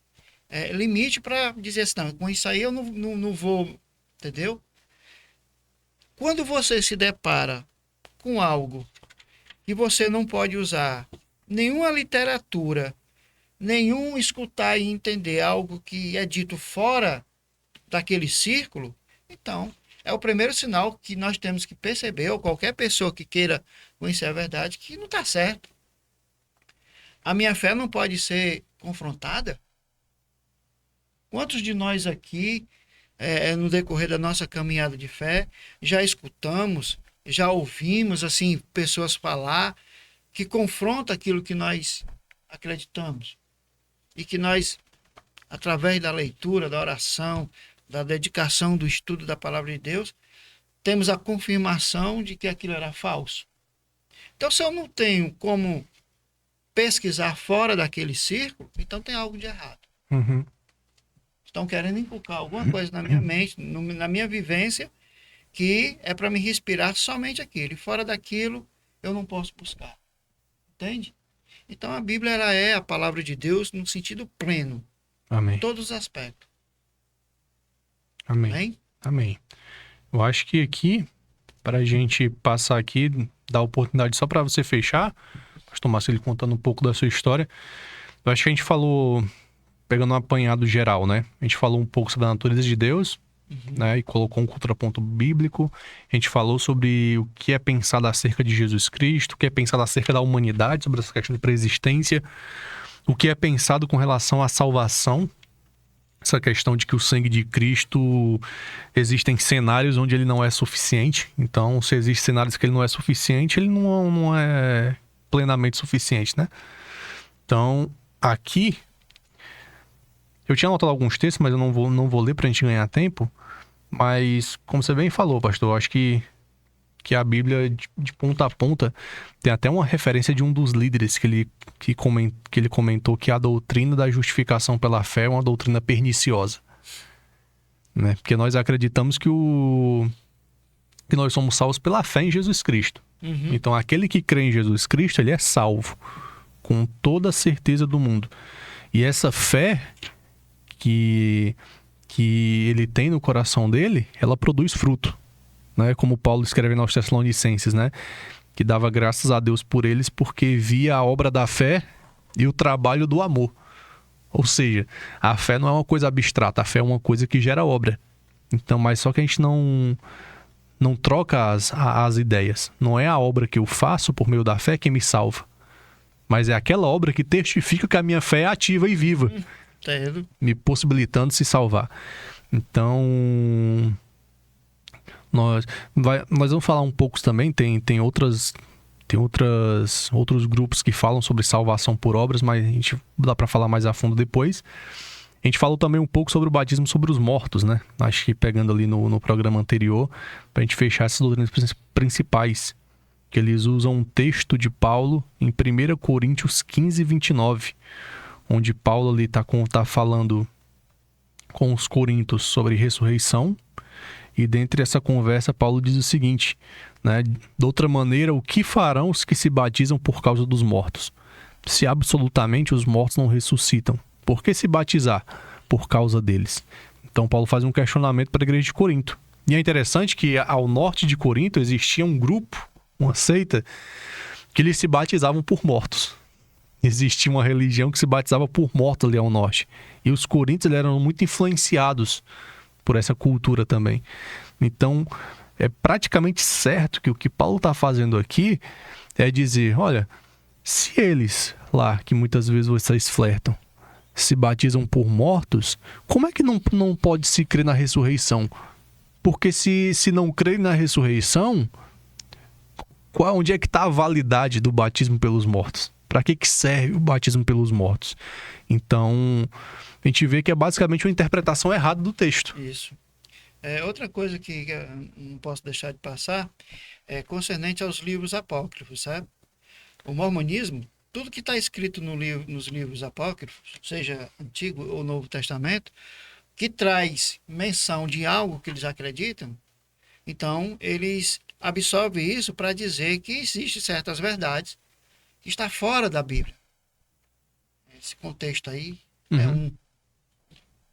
limite para dizer assim, não, com isso aí eu não vou, entendeu? Quando você se depara com algo que você não pode usar nenhuma literatura, nenhum escutar e entender algo que é dito fora daquele círculo, então é o primeiro sinal que nós temos que perceber, ou qualquer pessoa que queira conhecer a verdade, que não está certo. A minha fé não pode ser confrontada. Quantos de nós aqui, no decorrer da nossa caminhada de fé, já escutamos, já ouvimos assim pessoas falar que confronta aquilo que nós acreditamos e que nós, através da leitura, da oração, da dedicação do estudo da palavra de Deus, temos a confirmação de que aquilo era falso. Então, se eu não tenho como pesquisar fora daquele círculo, então tem algo de errado. Uhum. Estão querendo inculcar alguma coisa na minha mente, na minha vivência, que é para me respirar somente aquilo. E fora daquilo, eu não posso buscar. Entende? Então, a Bíblia ela é a palavra de Deus no sentido pleno. Amém. Em todos os aspectos. Amém. Amém? Amém. Eu acho que aqui, para a gente passar aqui, dar oportunidade só para você fechar, pastor Márcio, ele contando um pouco da sua história. Eu acho que a gente falou, pegando um apanhado geral, né? A gente falou um pouco sobre a natureza de Deus, né? E colocou um contraponto bíblico. A gente falou sobre o que é pensado acerca de Jesus Cristo, o que é pensado acerca da humanidade, sobre essa questão de preexistência, o que é pensado com relação à salvação, essa questão de que o sangue de Cristo, existem cenários onde ele não é suficiente. Então, se existem cenários que ele não é suficiente, ele não é plenamente suficiente, né? Então, aqui, eu tinha anotado alguns textos, mas eu não vou ler pra gente ganhar tempo. Mas, como você bem falou, pastor, eu acho que a Bíblia, de ponta a ponta, tem até uma referência de um dos líderes que ele comentou que a doutrina da justificação pela fé é uma doutrina perniciosa. Né? Porque nós acreditamos que nós somos salvos pela fé em Jesus Cristo. Então, aquele que crê em Jesus Cristo, ele é salvo, com toda a certeza do mundo. E essa fé que ele tem no coração dele, ela produz fruto. Né? Como Paulo escreve aos Tessalonicenses, né? Que dava graças a Deus por eles porque via a obra da fé e o trabalho do amor. Ou seja, a fé não é uma coisa abstrata, a fé é uma coisa que gera obra. Então, mas só que a gente não troca as ideias. Não é a obra que eu faço por meio da fé que me salva, mas é aquela obra que testifica que a minha fé é ativa e viva, me possibilitando se salvar. Então, nós vamos falar um pouco também, tem outros grupos que falam sobre salvação por obras, mas a gente dá para falar mais a fundo depois. A gente falou também um pouco sobre o batismo sobre os mortos, né? Acho que pegando ali no programa anterior, para a gente fechar essas doutrinas principais, que eles usam um texto de Paulo em 1 Coríntios 15, 29, onde Paulo ali tá falando com os coríntios sobre ressurreição. E dentre essa conversa, Paulo diz o seguinte, né? De outra maneira, o que farão os que se batizam por causa dos mortos? Se absolutamente os mortos não ressuscitam, por que se batizar por causa deles? Então, Paulo faz um questionamento para a igreja de Corinto. E é interessante que ao norte de Corinto existia um grupo, uma seita, que eles se batizavam por mortos. Existia uma religião que se batizava por mortos ali ao norte. E os coríntios eram muito influenciados por essa cultura também. Então, é praticamente certo que o que Paulo está fazendo aqui é dizer, olha, se eles lá, que muitas vezes vocês flertam, se batizam por mortos, como é que não pode se crer na ressurreição? Porque se não crer na ressurreição, onde é que está a validade do batismo pelos mortos? Para que serve o batismo pelos mortos? Então, a gente vê que é basicamente uma interpretação errada do texto. Isso. Outra coisa que eu não posso deixar de passar é concernente aos livros apócrifos, sabe? O mormonismo, tudo que está escrito nos livros apócrifos, seja Antigo ou Novo Testamento, que traz menção de algo que eles acreditam, então eles absorvem isso para dizer que existem certas verdades que estão fora da Bíblia. Esse contexto aí é um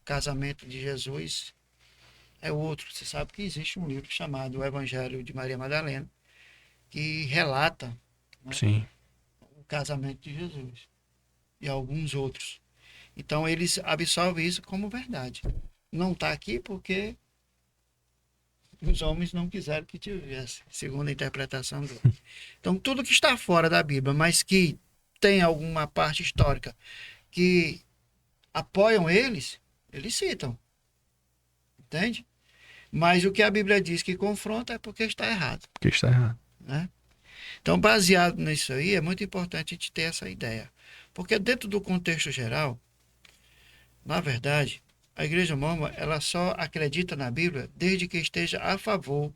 casamento de Jesus, é outro. Você sabe que existe um livro chamado O Evangelho de Maria Madalena, que relata, né, Sim, o casamento de Jesus e alguns outros. Então eles absorvem isso como verdade. Não está aqui porque os homens não quiseram que tivesse, segundo a interpretação dele. Então tudo que está fora da Bíblia, mas que tem alguma parte histórica que apoiam eles citam. Entende? Mas o que a Bíblia diz que confronta é porque está errado. porque está errado. Né? Então, baseado nisso aí, é muito importante a gente ter essa ideia. Porque dentro do contexto geral, na verdade, a Igreja Mormon, ela só acredita na Bíblia desde que esteja a favor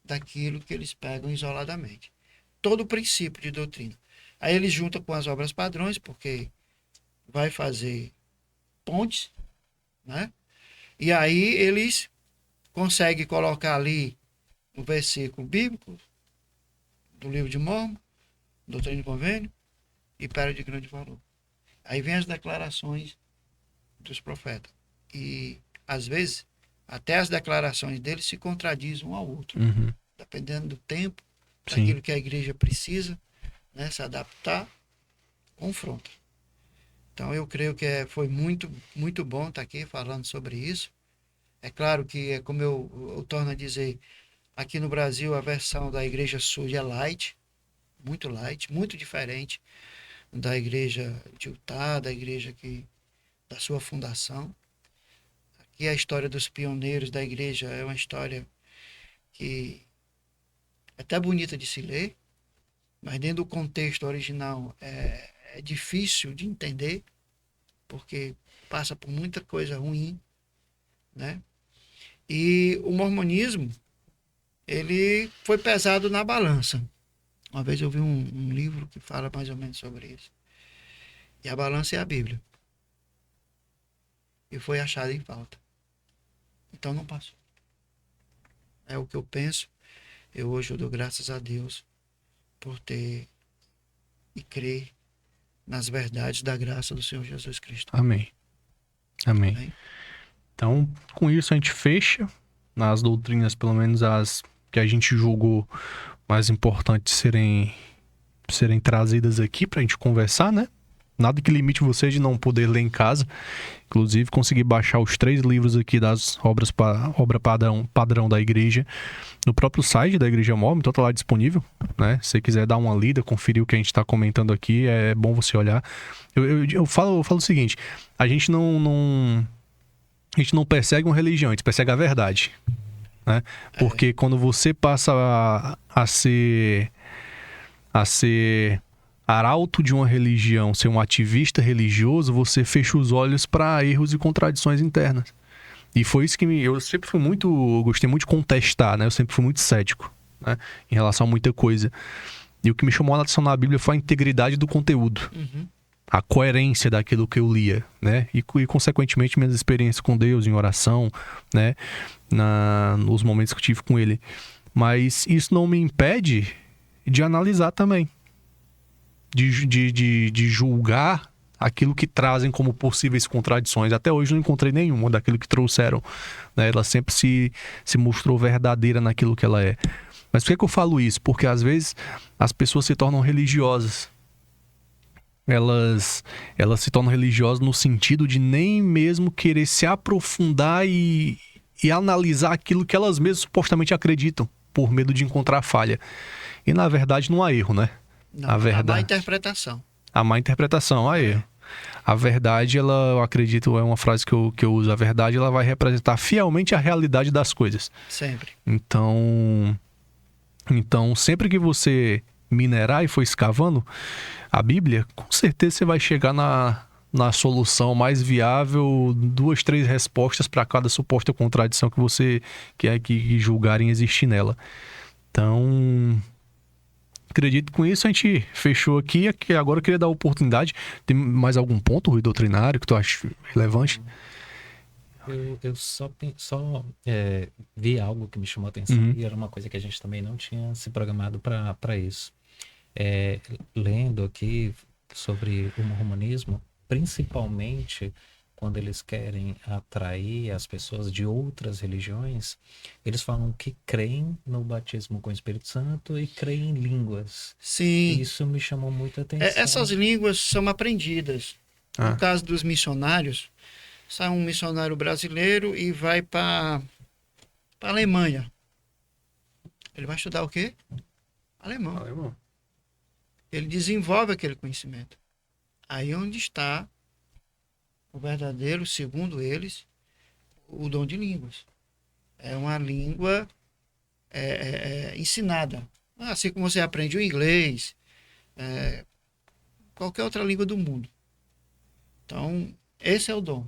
daquilo que eles pegam isoladamente. Todo o princípio de doutrina. Aí eles juntam com as obras padrões, porque vai fazer pontes, né? E aí eles conseguem colocar ali um versículo bíblico do livro de Mormon, Doutrina e Convênio e Pérola de Grande Valor. Aí vem as declarações dos profetas. E, às vezes, até as declarações deles se contradizem um ao outro. Dependendo do tempo, daquilo que a igreja precisa, né? Se adaptar, confronta. Então eu creio que foi muito, muito bom estar aqui falando sobre isso. É claro que, como eu torno a dizer, aqui no Brasil a versão da Igreja Sul é light, muito diferente da Igreja de Utah, da igreja da sua fundação. Aqui a história dos pioneiros da igreja é uma história que é até bonita de se ler, mas dentro do contexto original é difícil de entender, porque passa por muita coisa ruim, né? E o mormonismo, ele foi pesado na balança. Uma vez eu vi um livro que fala mais ou menos sobre isso. E a balança é a Bíblia. E foi achado em falta. Então não passou. É o que eu penso. Hoje eu dou graças a Deus por ter e crer nas verdades da graça do Senhor Jesus Cristo. Amém. Amém. Amém? Então, com isso a gente fecha nas doutrinas, pelo menos as que a gente julgou mais importantes serem trazidas aqui pra gente conversar, né? Nada que limite você de não poder ler em casa. Inclusive, consegui baixar os 3 livros aqui das obra padrão da igreja no próprio site da Igreja Mórmon, então tá lá disponível, né? Se você quiser dar uma lida, conferir o que a gente tá comentando aqui, é bom você olhar. Eu falo o seguinte, a gente não persegue uma religião, a gente persegue a verdade, né? Porque quando você passa a ser arauto de uma religião, ser um ativista religioso, você fecha os olhos para erros e contradições internas. E foi isso que eu sempre gostei muito de contestar, né? Eu sempre fui muito cético, né? Em relação a muita coisa. E o que me chamou a atenção na Bíblia foi a integridade do conteúdo. Uhum. A coerência daquilo que eu lia, né? E consequentemente, minhas experiências com Deus, em oração, né? Nos momentos que eu tive com Ele. Mas isso não me impede de analisar também. De julgar aquilo que trazem como possíveis contradições. Até hoje não encontrei nenhuma daquilo que trouxeram, né? Ela sempre se mostrou verdadeira naquilo que ela é. Mas por que eu falo isso? Porque às vezes as pessoas se tornam religiosas. Elas se tornam religiosas no sentido de nem mesmo querer se aprofundar e analisar aquilo que elas mesmas supostamente acreditam, por medo de encontrar falha. E na verdade não há erro, né? Não, A verdade. a má interpretação. A má interpretação, há erro. A verdade, eu acredito, é uma frase que eu uso, a verdade ela vai representar fielmente a realidade das coisas. Sempre. Então, sempre que você minerar e for escavando a Bíblia, com certeza você vai chegar na solução mais viável, 2, 3 respostas para cada suposta contradição que você quer que julgarem existir nela. Então, acredito que com isso a gente fechou aqui. Agora eu queria dar a oportunidade. Tem mais algum ponto, Rui, doutrinário que tu acha relevante? Eu só vi algo que me chamou a atenção e era uma coisa que a gente também não tinha se programado para isso. Lendo aqui sobre o mormonismo, principalmente quando eles querem atrair as pessoas de outras religiões, eles falam que creem no batismo com o Espírito Santo e creem em línguas. Sim. Isso me chamou muita atenção. Essas línguas são aprendidas. No caso dos missionários, sai um missionário brasileiro e vai para a Alemanha. Ele vai estudar o quê? Alemão. Ele desenvolve aquele conhecimento. Aí onde está o verdadeiro, segundo eles, o dom de línguas. É uma língua ensinada. Assim como você aprende o inglês, qualquer outra língua do mundo. Então, esse é o dom.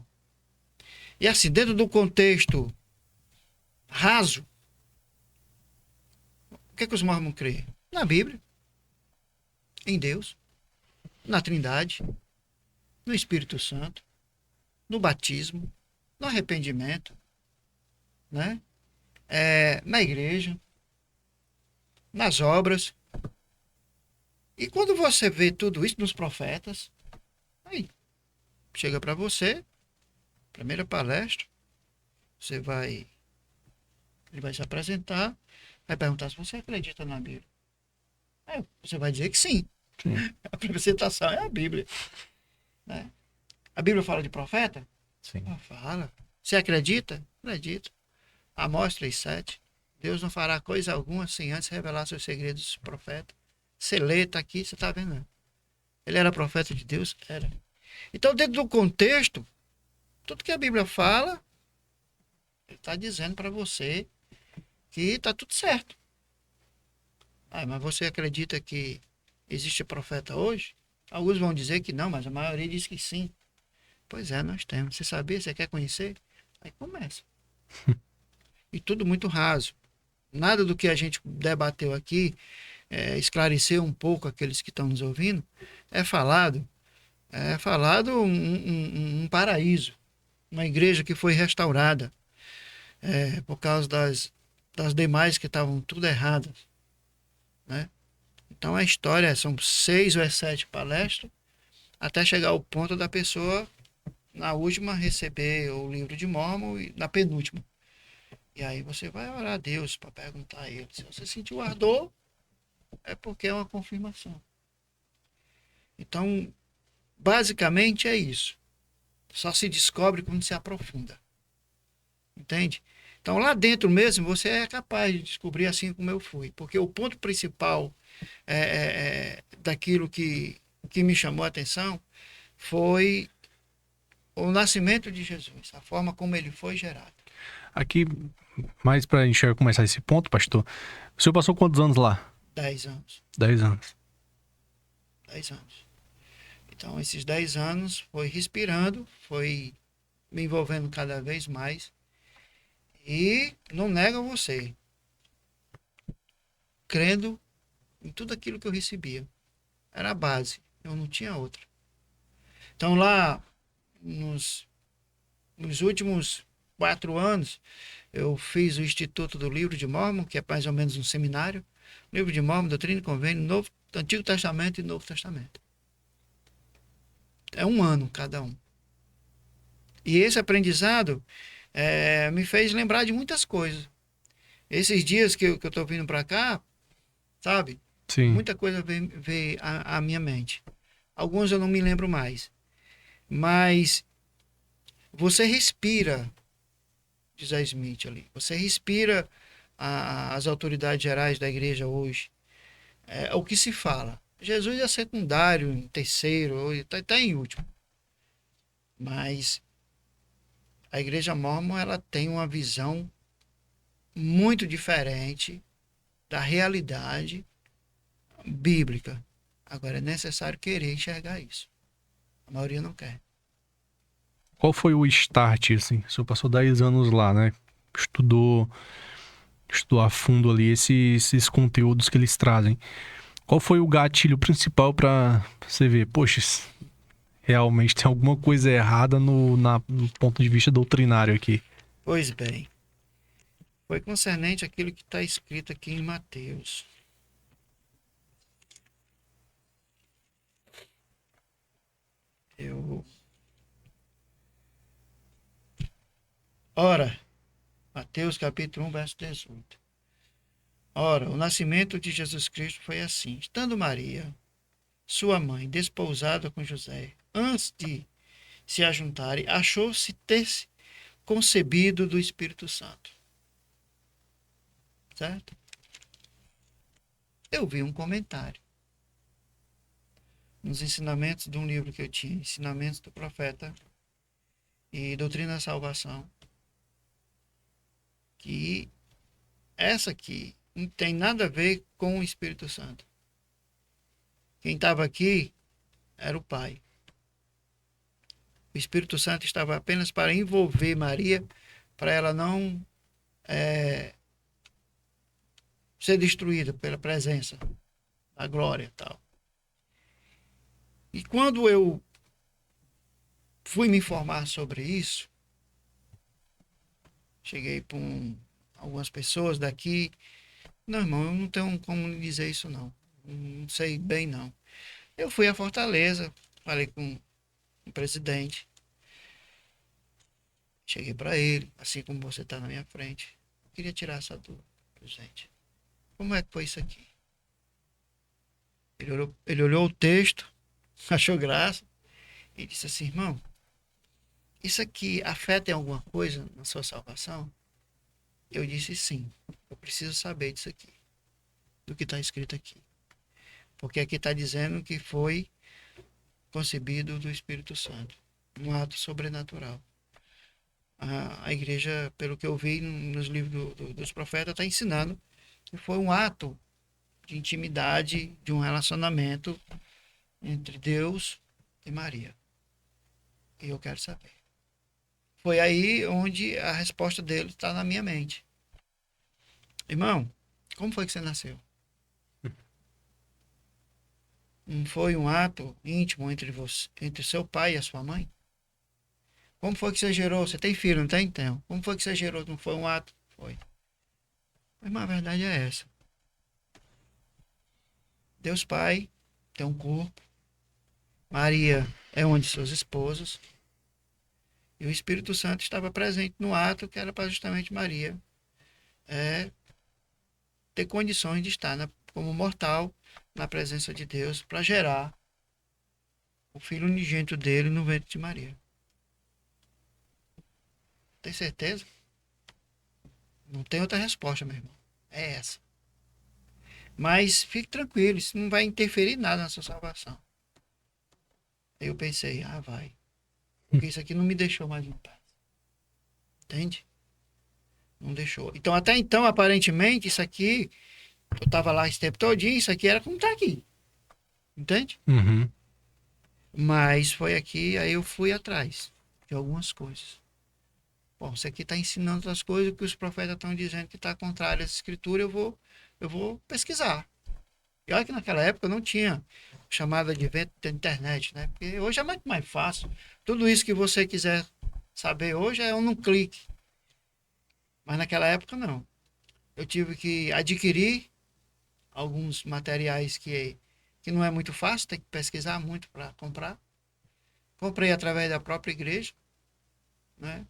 E assim, dentro do contexto raso, o que os mormons creem? Na Bíblia, em Deus, na Trindade, no Espírito Santo, no batismo, no arrependimento, né? Na igreja, nas obras. E quando você vê tudo isso nos profetas, aí chega para você, primeira palestra, ele vai se apresentar, vai perguntar se você acredita na Bíblia. Aí você vai dizer que sim. Sim. A representação é a Bíblia. Né? A Bíblia fala de profeta? Sim. Não fala. Você acredita? Acredito. Amós 3,7. Deus não fará coisa alguma sem antes revelar seus segredos aos profetas. Você lê, está aqui, você está vendo. Né? Ele era profeta de Deus? Era. Então, dentro do contexto, tudo que a Bíblia fala, ele está dizendo para você que está tudo certo. Ah, mas você acredita que existe profeta hoje? Alguns vão dizer que não, mas a maioria diz que sim. Pois é, nós temos. Você sabia? Você quer conhecer? Aí começa. E tudo muito raso. Nada do que a gente debateu aqui, esclarecer um pouco aqueles que estão nos ouvindo, é falado. É falado um paraíso. Uma igreja que foi restaurada por causa das demais que estavam tudo erradas. Né? Então a história são 6 ou 7 palestras até chegar ao ponto da pessoa, na última, receber o livro de Mórmon e na penúltima. E aí você vai orar a Deus para perguntar a ele. Se você sentiu ardor, é porque é uma confirmação. Então, basicamente é isso. Só se descobre quando se aprofunda. Entende? Então, lá dentro mesmo, você é capaz de descobrir assim como eu fui. Porque o ponto principal daquilo que me chamou a atenção foi o nascimento de Jesus, a forma como ele foi gerado. Aqui, mais pra gente começar esse ponto, pastor. O senhor passou quantos anos lá? 10 anos. 10 anos. 10 anos. Então, esses 10 anos foi respirando, foi me envolvendo cada vez mais. E não nego a você, crendo em tudo aquilo que eu recebia. Era a base, eu não tinha outra. Então, lá, nos últimos 4 anos, eu fiz o Instituto do Livro de Mórmon, que é mais ou menos um seminário. Livro de Mórmon, Doutrina e Convênio, Antigo Testamento e Novo Testamento. É um ano cada um. E esse aprendizado me fez lembrar de muitas coisas. Esses dias que eu estou vindo para cá, sabe? Sim. Muita coisa veio à minha mente. Alguns eu não me lembro mais. Mas você respira, diz a Smith ali, você respira as autoridades gerais da igreja hoje. É o que se fala. Jesus é secundário, em terceiro, está em último. Mas a igreja mórmon, ela tem uma visão muito diferente da realidade bíblica. Agora é necessário querer enxergar isso. A maioria não quer. Qual foi o start, assim? O senhor passou 10 anos lá, né? Estudou a fundo ali esses conteúdos que eles trazem. Qual foi o gatilho principal pra você ver? Poxa, realmente tem alguma coisa errada no ponto de vista doutrinário aqui. Pois bem, foi concernente aquilo que está escrito aqui em Mateus. Ora, Mateus capítulo 1, verso 18. Ora, o nascimento de Jesus Cristo foi assim. Estando Maria, sua mãe, desposada com José, antes de se ajuntarem, achou-se ter-se concebido do Espírito Santo. Certo? Eu vi um comentário nos ensinamentos de um livro que eu tinha, Ensinamentos do Profeta e Doutrina da Salvação, que essa aqui não tem nada a ver com o Espírito Santo. Quem estava aqui era o Pai. O Espírito Santo estava apenas para envolver Maria, para ela não ser destruída pela presença da glória e tal. E quando eu fui me informar sobre isso, cheguei para algumas pessoas daqui. Não, irmão, eu não tenho como lhe dizer isso, não. Não sei bem, não. Eu fui a Fortaleza, falei com o presidente. Cheguei para ele, assim como você está na minha frente. Eu queria tirar essa dúvida, presidente. Como é que foi isso aqui? Ele olhou o texto, achou graça e disse assim: irmão, isso aqui afeta em alguma coisa na sua salvação? Eu disse: sim, eu preciso saber disso aqui, do que está escrito aqui. Porque aqui está dizendo que foi concebido do Espírito Santo, um ato sobrenatural. A igreja, pelo que eu vi nos livros dos profetas, está ensinando que foi um ato de intimidade, de um relacionamento entre Deus e Maria. E eu quero saber. Foi aí onde a resposta dele está na minha mente. Irmão, como foi que você nasceu? Não foi um ato íntimo entre seu pai e a sua mãe? Como foi que você gerou? Você tem filho, não tem? Então, como foi que você gerou? Não foi um ato? Foi. Mas a verdade é essa. Deus Pai tem um corpo. Maria é uma de suas esposas. E o Espírito Santo estava presente no ato que era para justamente Maria ter condições de estar como mortal na presença de Deus para gerar o filho unigênito dele no ventre de Maria. Tem certeza? Não tem outra resposta, meu irmão. É essa. Mas fique tranquilo, isso não vai interferir nada na sua salvação. Aí eu pensei: vai. Porque isso aqui não me deixou mais em paz. Entende? Não deixou. Então, até então, aparentemente, isso aqui, eu estava lá esse tempo todinho, isso aqui era como está aqui. Entende? Uhum. Mas foi aqui, aí eu fui atrás de algumas coisas. Bom, isso aqui está ensinando outras coisas que os profetas estão dizendo que está contrário à escritura, eu vou pesquisar. E olha que naquela época não tinha chamada de evento da internet, né? Porque hoje é muito mais fácil. Tudo isso que você quiser saber hoje é num clique. Mas naquela época não. Eu tive que adquirir alguns materiais que não é muito fácil, tem que pesquisar muito para comprar. Comprei através da própria igreja, né?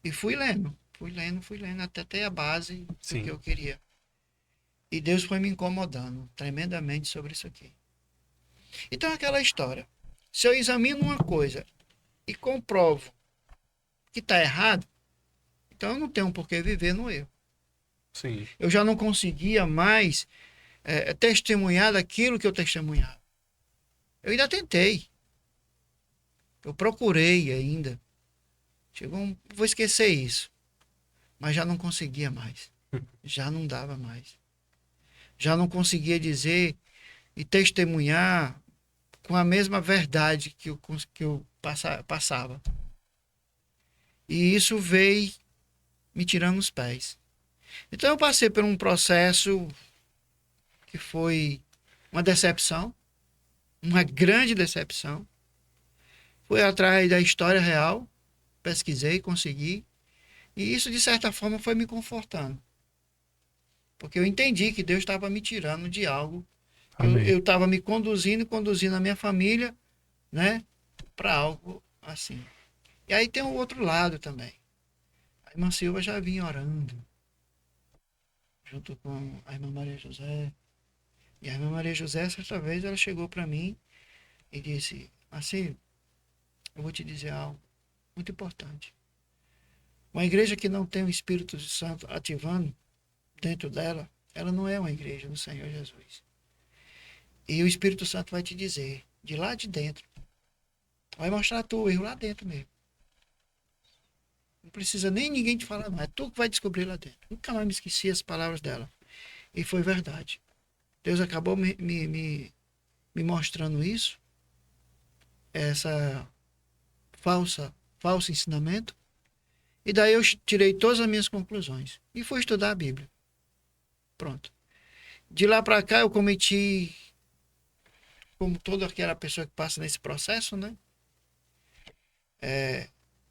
E fui lendo, até ter a base do Sim. que eu queria. E Deus foi me incomodando tremendamente sobre isso aqui. Então, aquela história. Se eu examino uma coisa e comprovo que está errado, então eu não tenho por que viver no erro. Sim. Eu já não conseguia mais testemunhar daquilo que eu testemunhava. Eu ainda tentei. Eu procurei ainda. Vou esquecer isso. Mas já não conseguia mais. Já não dava mais. Já não conseguia dizer e testemunhar com a mesma verdade que eu passava. E isso veio me tirando os pés. Então eu passei por um processo que foi uma decepção, uma grande decepção. Fui atrás da história real, pesquisei, consegui. E isso, de certa forma, foi me confortando. Porque eu entendi que Deus estava me tirando de algo. Amém. Eu estava me conduzindo a minha família, né, para algo assim. E aí tem o outro lado também. A irmã Silva já vinha orando, junto com a irmã Maria José. E a irmã Maria José, certa vez, ela chegou para mim e disse: Marcelo, eu vou te dizer algo muito importante. Uma igreja que não tem o Espírito Santo ativando dentro dela, ela não é uma igreja do Senhor Jesus. E o Espírito Santo vai te dizer, de lá de dentro, vai mostrar tu o erro lá dentro mesmo. Não precisa nem ninguém te falar, não. É tu que vai descobrir lá dentro. Nunca mais me esqueci as palavras dela. E foi verdade. Deus acabou me mostrando isso, essa falso ensinamento. E daí eu tirei todas as minhas conclusões. E fui estudar a Bíblia. Pronto. De lá para cá eu cometi, como toda aquela pessoa que passa nesse processo, né?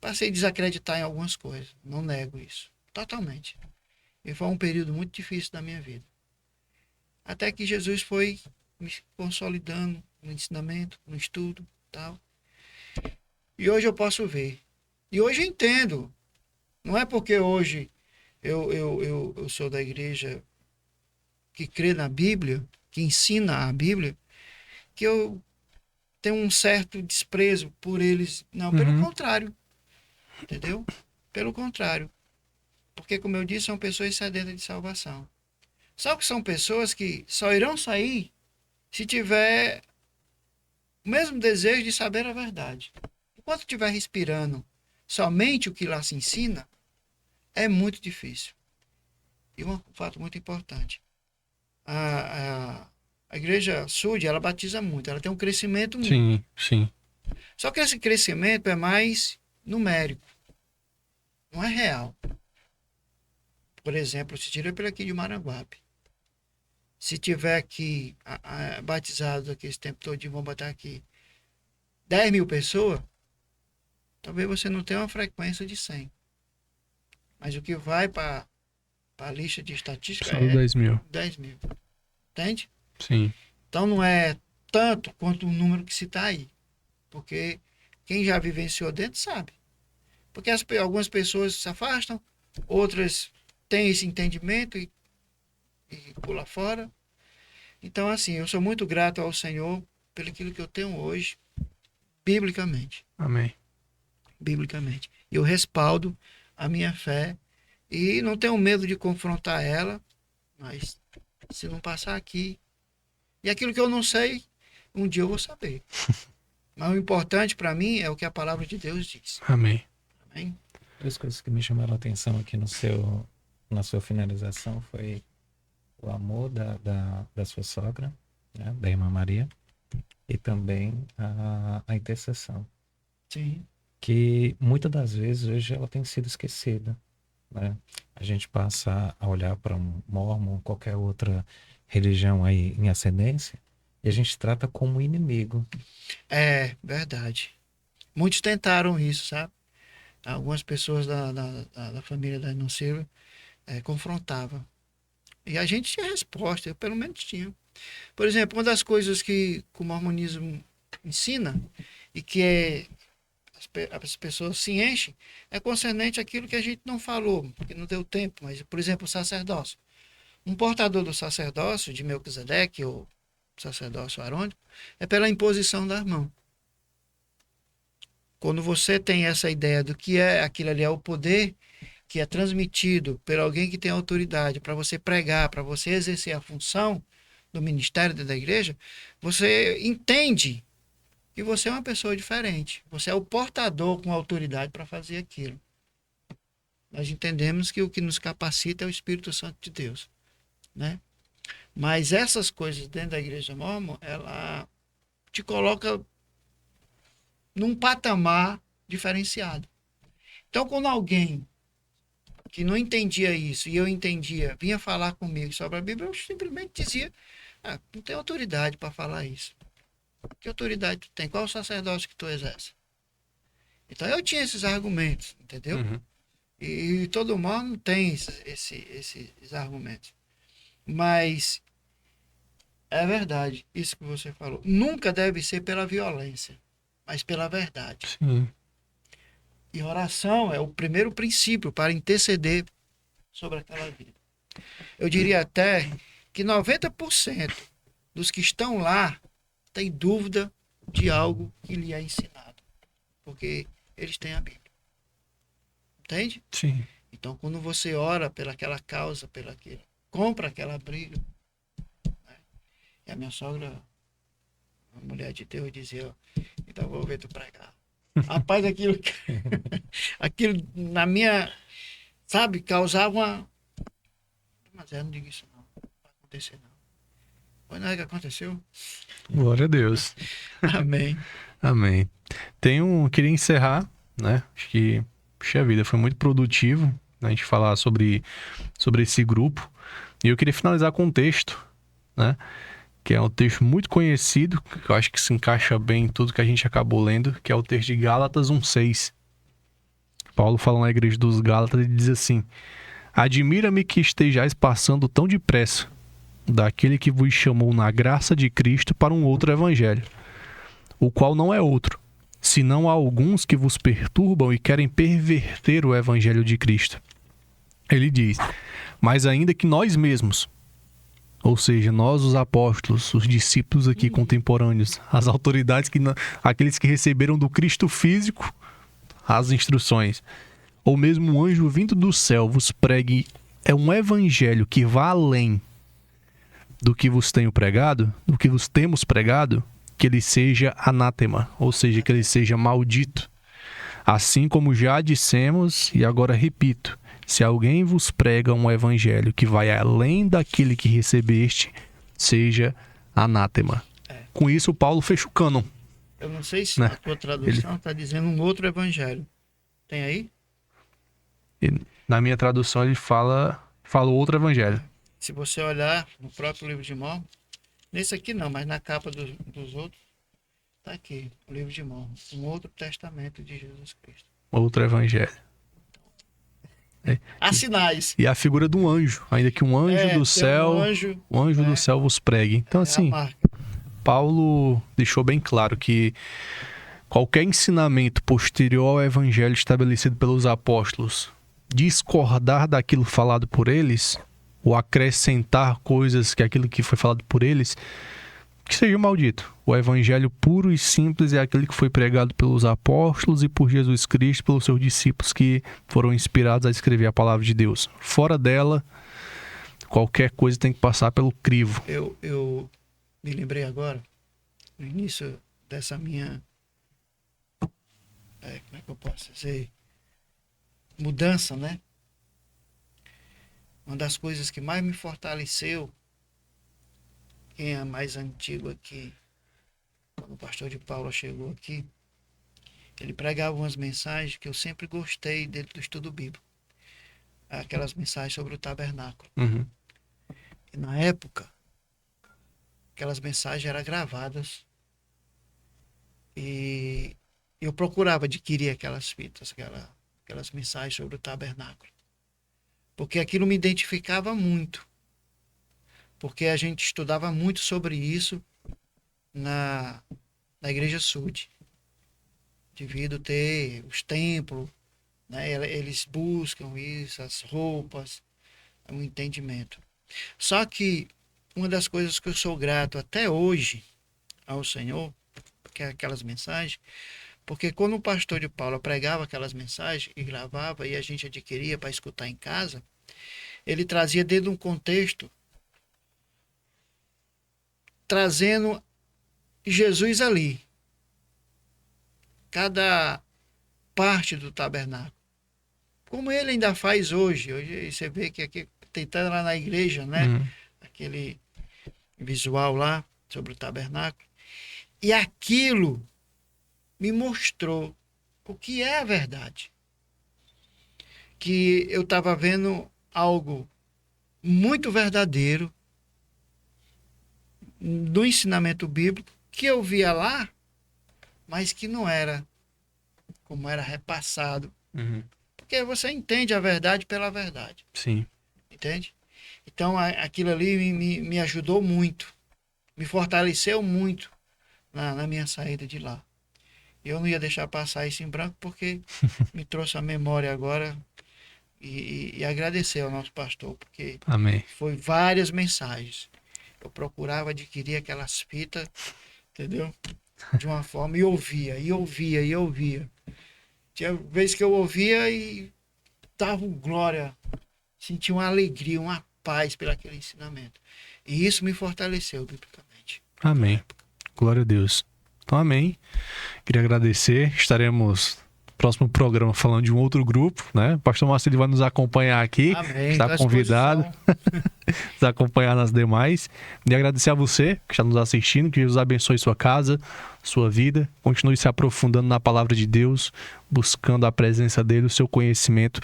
Passei a desacreditar em algumas coisas. Não nego isso. Totalmente. E foi um período muito difícil da minha vida. Até que Jesus foi me consolidando no ensinamento, no estudo, tal. E hoje eu posso ver. E hoje eu entendo. Não é porque hoje eu sou da igreja que crê na Bíblia, que ensina a Bíblia, que eu tenho um certo desprezo por eles. Não, pelo contrário. Entendeu? Pelo contrário. Porque, como eu disse, são pessoas sedentas de salvação. Só que são pessoas que só irão sair se tiver o mesmo desejo de saber a verdade. Enquanto estiver respirando somente o que lá se ensina, é muito difícil. E um fato muito importante. A igreja SUD, ela batiza muito, ela tem um crescimento muito. Sim, sim. Só que esse crescimento é mais numérico, não é real. Por exemplo, se tira pelo aqui de Maranguape. Se tiver aqui batizado aqui esse tempo todo, vão botar aqui 10 mil pessoas, talvez você não tenha uma frequência de 100. Mas o que vai para a lista de estatística Só é 10 mil. 10 mil. Entende? Sim. Então não é tanto quanto o número que se está aí. Porque quem já vivenciou dentro sabe. Porque algumas pessoas se afastam, outras têm esse entendimento e pula fora. Então, assim, eu sou muito grato ao Senhor pelo aquilo que eu tenho hoje, biblicamente. Amém. Biblicamente. Eu respaldo a minha fé e não tenho medo de confrontar ela, mas se não passar aqui. E aquilo que eu não sei, um dia eu vou saber. Mas o importante para mim é o que a palavra de Deus diz. Amém. Amém? Duas coisas que me chamaram a atenção aqui na sua finalização foi o amor da sua sogra, né, da irmã Maria, e também a intercessão, Sim. que muitas das vezes hoje ela tem sido esquecida, né? A gente passa a olhar para um mormon, qualquer outra religião aí em ascendência, e a gente trata como inimigo. É verdade. Muitos tentaram isso, sabe? Algumas pessoas da família da irmã Silvia confrontavam. E a gente tinha resposta, eu pelo menos tinha. Por exemplo, uma das coisas que o mormonismo ensina e que as pessoas se enchem é concernente àquilo que a gente não falou, porque não deu tempo. Mas, por exemplo, o sacerdócio. Um portador do sacerdócio de Melquisedeque, ou sacerdócio arônico, é pela imposição das mãos. Quando você tem essa ideia do que é aquilo ali, é o poder que é transmitido por alguém que tem autoridade para você pregar, para você exercer a função do ministério da igreja, você entende que você é uma pessoa diferente. Você é o portador com autoridade para fazer aquilo. Nós entendemos que o que nos capacita é o Espírito Santo de Deus, né? Mas essas coisas dentro da igreja mormon, ela te coloca num patamar diferenciado. Então, quando alguém que não entendia isso e eu entendia, vinha falar comigo sobre a Bíblia, eu simplesmente dizia: não tem autoridade para falar isso. Que autoridade tu tem? Qual o sacerdócio que tu exerce? Então eu tinha esses argumentos, entendeu? Uhum. E todo mal não tem esses argumentos. Mas é verdade, isso que você falou. Nunca deve ser pela violência, mas pela verdade. Sim. E oração é o primeiro princípio para interceder sobre aquela vida. Eu diria até que 90% dos que estão lá têm dúvida de algo que lhe é ensinado. Porque eles têm a Bíblia. Entende? Sim. Então, quando você ora pelaquela causa, compra aquela briga. Né? E a minha sogra, uma mulher de Deus, dizia: então vou ver tu pregar. Rapaz, aquilo na minha, sabe, causava uma... Mas eu não digo isso não vai acontecer não. Foi nada que aconteceu. Glória a Deus. Amém. Amém. Queria encerrar, né? Acho que, puxa vida, foi muito produtivo, né, a gente falar sobre esse grupo. E eu queria finalizar com um texto, né? Que é um texto muito conhecido, que eu acho que se encaixa bem em tudo que a gente acabou lendo, que é o texto de Gálatas 1:6. Paulo fala na igreja dos Gálatas e diz assim: admira-me que estejais passando tão depressa daquele que vos chamou na graça de Cristo para um outro evangelho, o qual não é outro, senão há alguns que vos perturbam e querem perverter o evangelho de Cristo. Ele diz: mas ainda que nós mesmos Ou seja, nós, os apóstolos, os discípulos aqui contemporâneos, as autoridades, aqueles que receberam do Cristo físico as instruções, ou mesmo um anjo vindo do céu vos pregue um evangelho que vá além do que vos tenho pregado, do que vos temos pregado, que ele seja anátema, ou seja, que ele seja maldito. Assim como já dissemos, e agora repito, se alguém vos prega um evangelho que vai além daquele que recebeste, seja anátema. Com isso, Paulo fecha o cânon. Eu não sei se a tua tradução está dizendo um outro evangelho. Tem aí? Na minha tradução, ele fala outro evangelho. Se você olhar no próprio livro de Mórmon, nesse aqui não, mas na capa dos outros, está aqui, o livro de Mórmon, um outro testamento de Jesus Cristo. Outro evangelho. Há sinais. E a figura de um anjo, ainda que um anjo do céu, um anjo do céu vos pregue. Então, assim, Paulo deixou bem claro que qualquer ensinamento posterior ao evangelho estabelecido pelos apóstolos, discordar daquilo falado por eles, ou acrescentar coisas que aquilo que foi falado por eles, que seja maldito. O evangelho puro e simples é aquele que foi pregado pelos apóstolos e por Jesus Cristo, pelos seus discípulos que foram inspirados a escrever a palavra de Deus. Fora dela, qualquer coisa tem que passar pelo crivo. Eu me lembrei agora, no início dessa minha... como é que eu posso dizer? Mudança, né? Uma das coisas que mais me fortaleceu, quem é mais antigo aqui, quando o pastor de Paula chegou aqui, ele pregava umas mensagens que eu sempre gostei dentro do estudo bíblico. Aquelas mensagens sobre o tabernáculo. Uhum. E na época, aquelas mensagens eram gravadas e eu procurava adquirir aquelas fitas, aquelas mensagens sobre o tabernáculo. Porque aquilo me identificava muito. Porque a gente estudava muito sobre isso na Igreja Sud. Devido ter os templos, né? Eles buscam isso, as roupas, um entendimento. Só que uma das coisas que eu sou grato até hoje ao Senhor, que é aquelas mensagens, porque quando o pastor de Paula pregava aquelas mensagens e gravava e a gente adquiria para escutar em casa, ele trazia dentro de um contexto, trazendo Jesus ali. Cada parte do tabernáculo. Como ele ainda faz hoje. Hoje você vê que aqui, tentando lá na igreja, né? Aquele visual lá sobre o tabernáculo. E aquilo me mostrou o que é a verdade. Que eu estava vendo algo muito verdadeiro do ensinamento bíblico que eu via lá, mas que não era como era repassado. Porque você entende a verdade pela verdade. Sim. Entende? Então aquilo ali me ajudou muito, me fortaleceu muito na minha saída de lá. Eu não ia deixar passar isso em branco porque me trouxe a memória agora e agradecer ao nosso pastor, porque Amém. foi várias mensagens. Eu procurava adquirir aquelas fitas, entendeu? De uma forma, e ouvia. Tinha vezes que eu ouvia e dava glória, sentia uma alegria, uma paz pelo aquele ensinamento. E isso me fortaleceu biblicamente. Amém. Glória a Deus. Então, amém. Queria agradecer. Estaremos no próximo programa falando de um outro grupo, né? O pastor Marcelo vai nos acompanhar aqui. Amém. Está convidado. Nos acompanhar nas demais. E agradecer a você que está nos assistindo. Que Jesus abençoe sua casa, sua vida. Continue se aprofundando na palavra de Deus, buscando a presença dele, o seu conhecimento,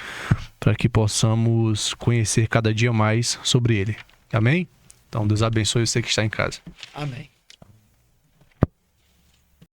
para que possamos conhecer cada dia mais sobre ele. Amém? Então, Deus abençoe você que está em casa. Amém.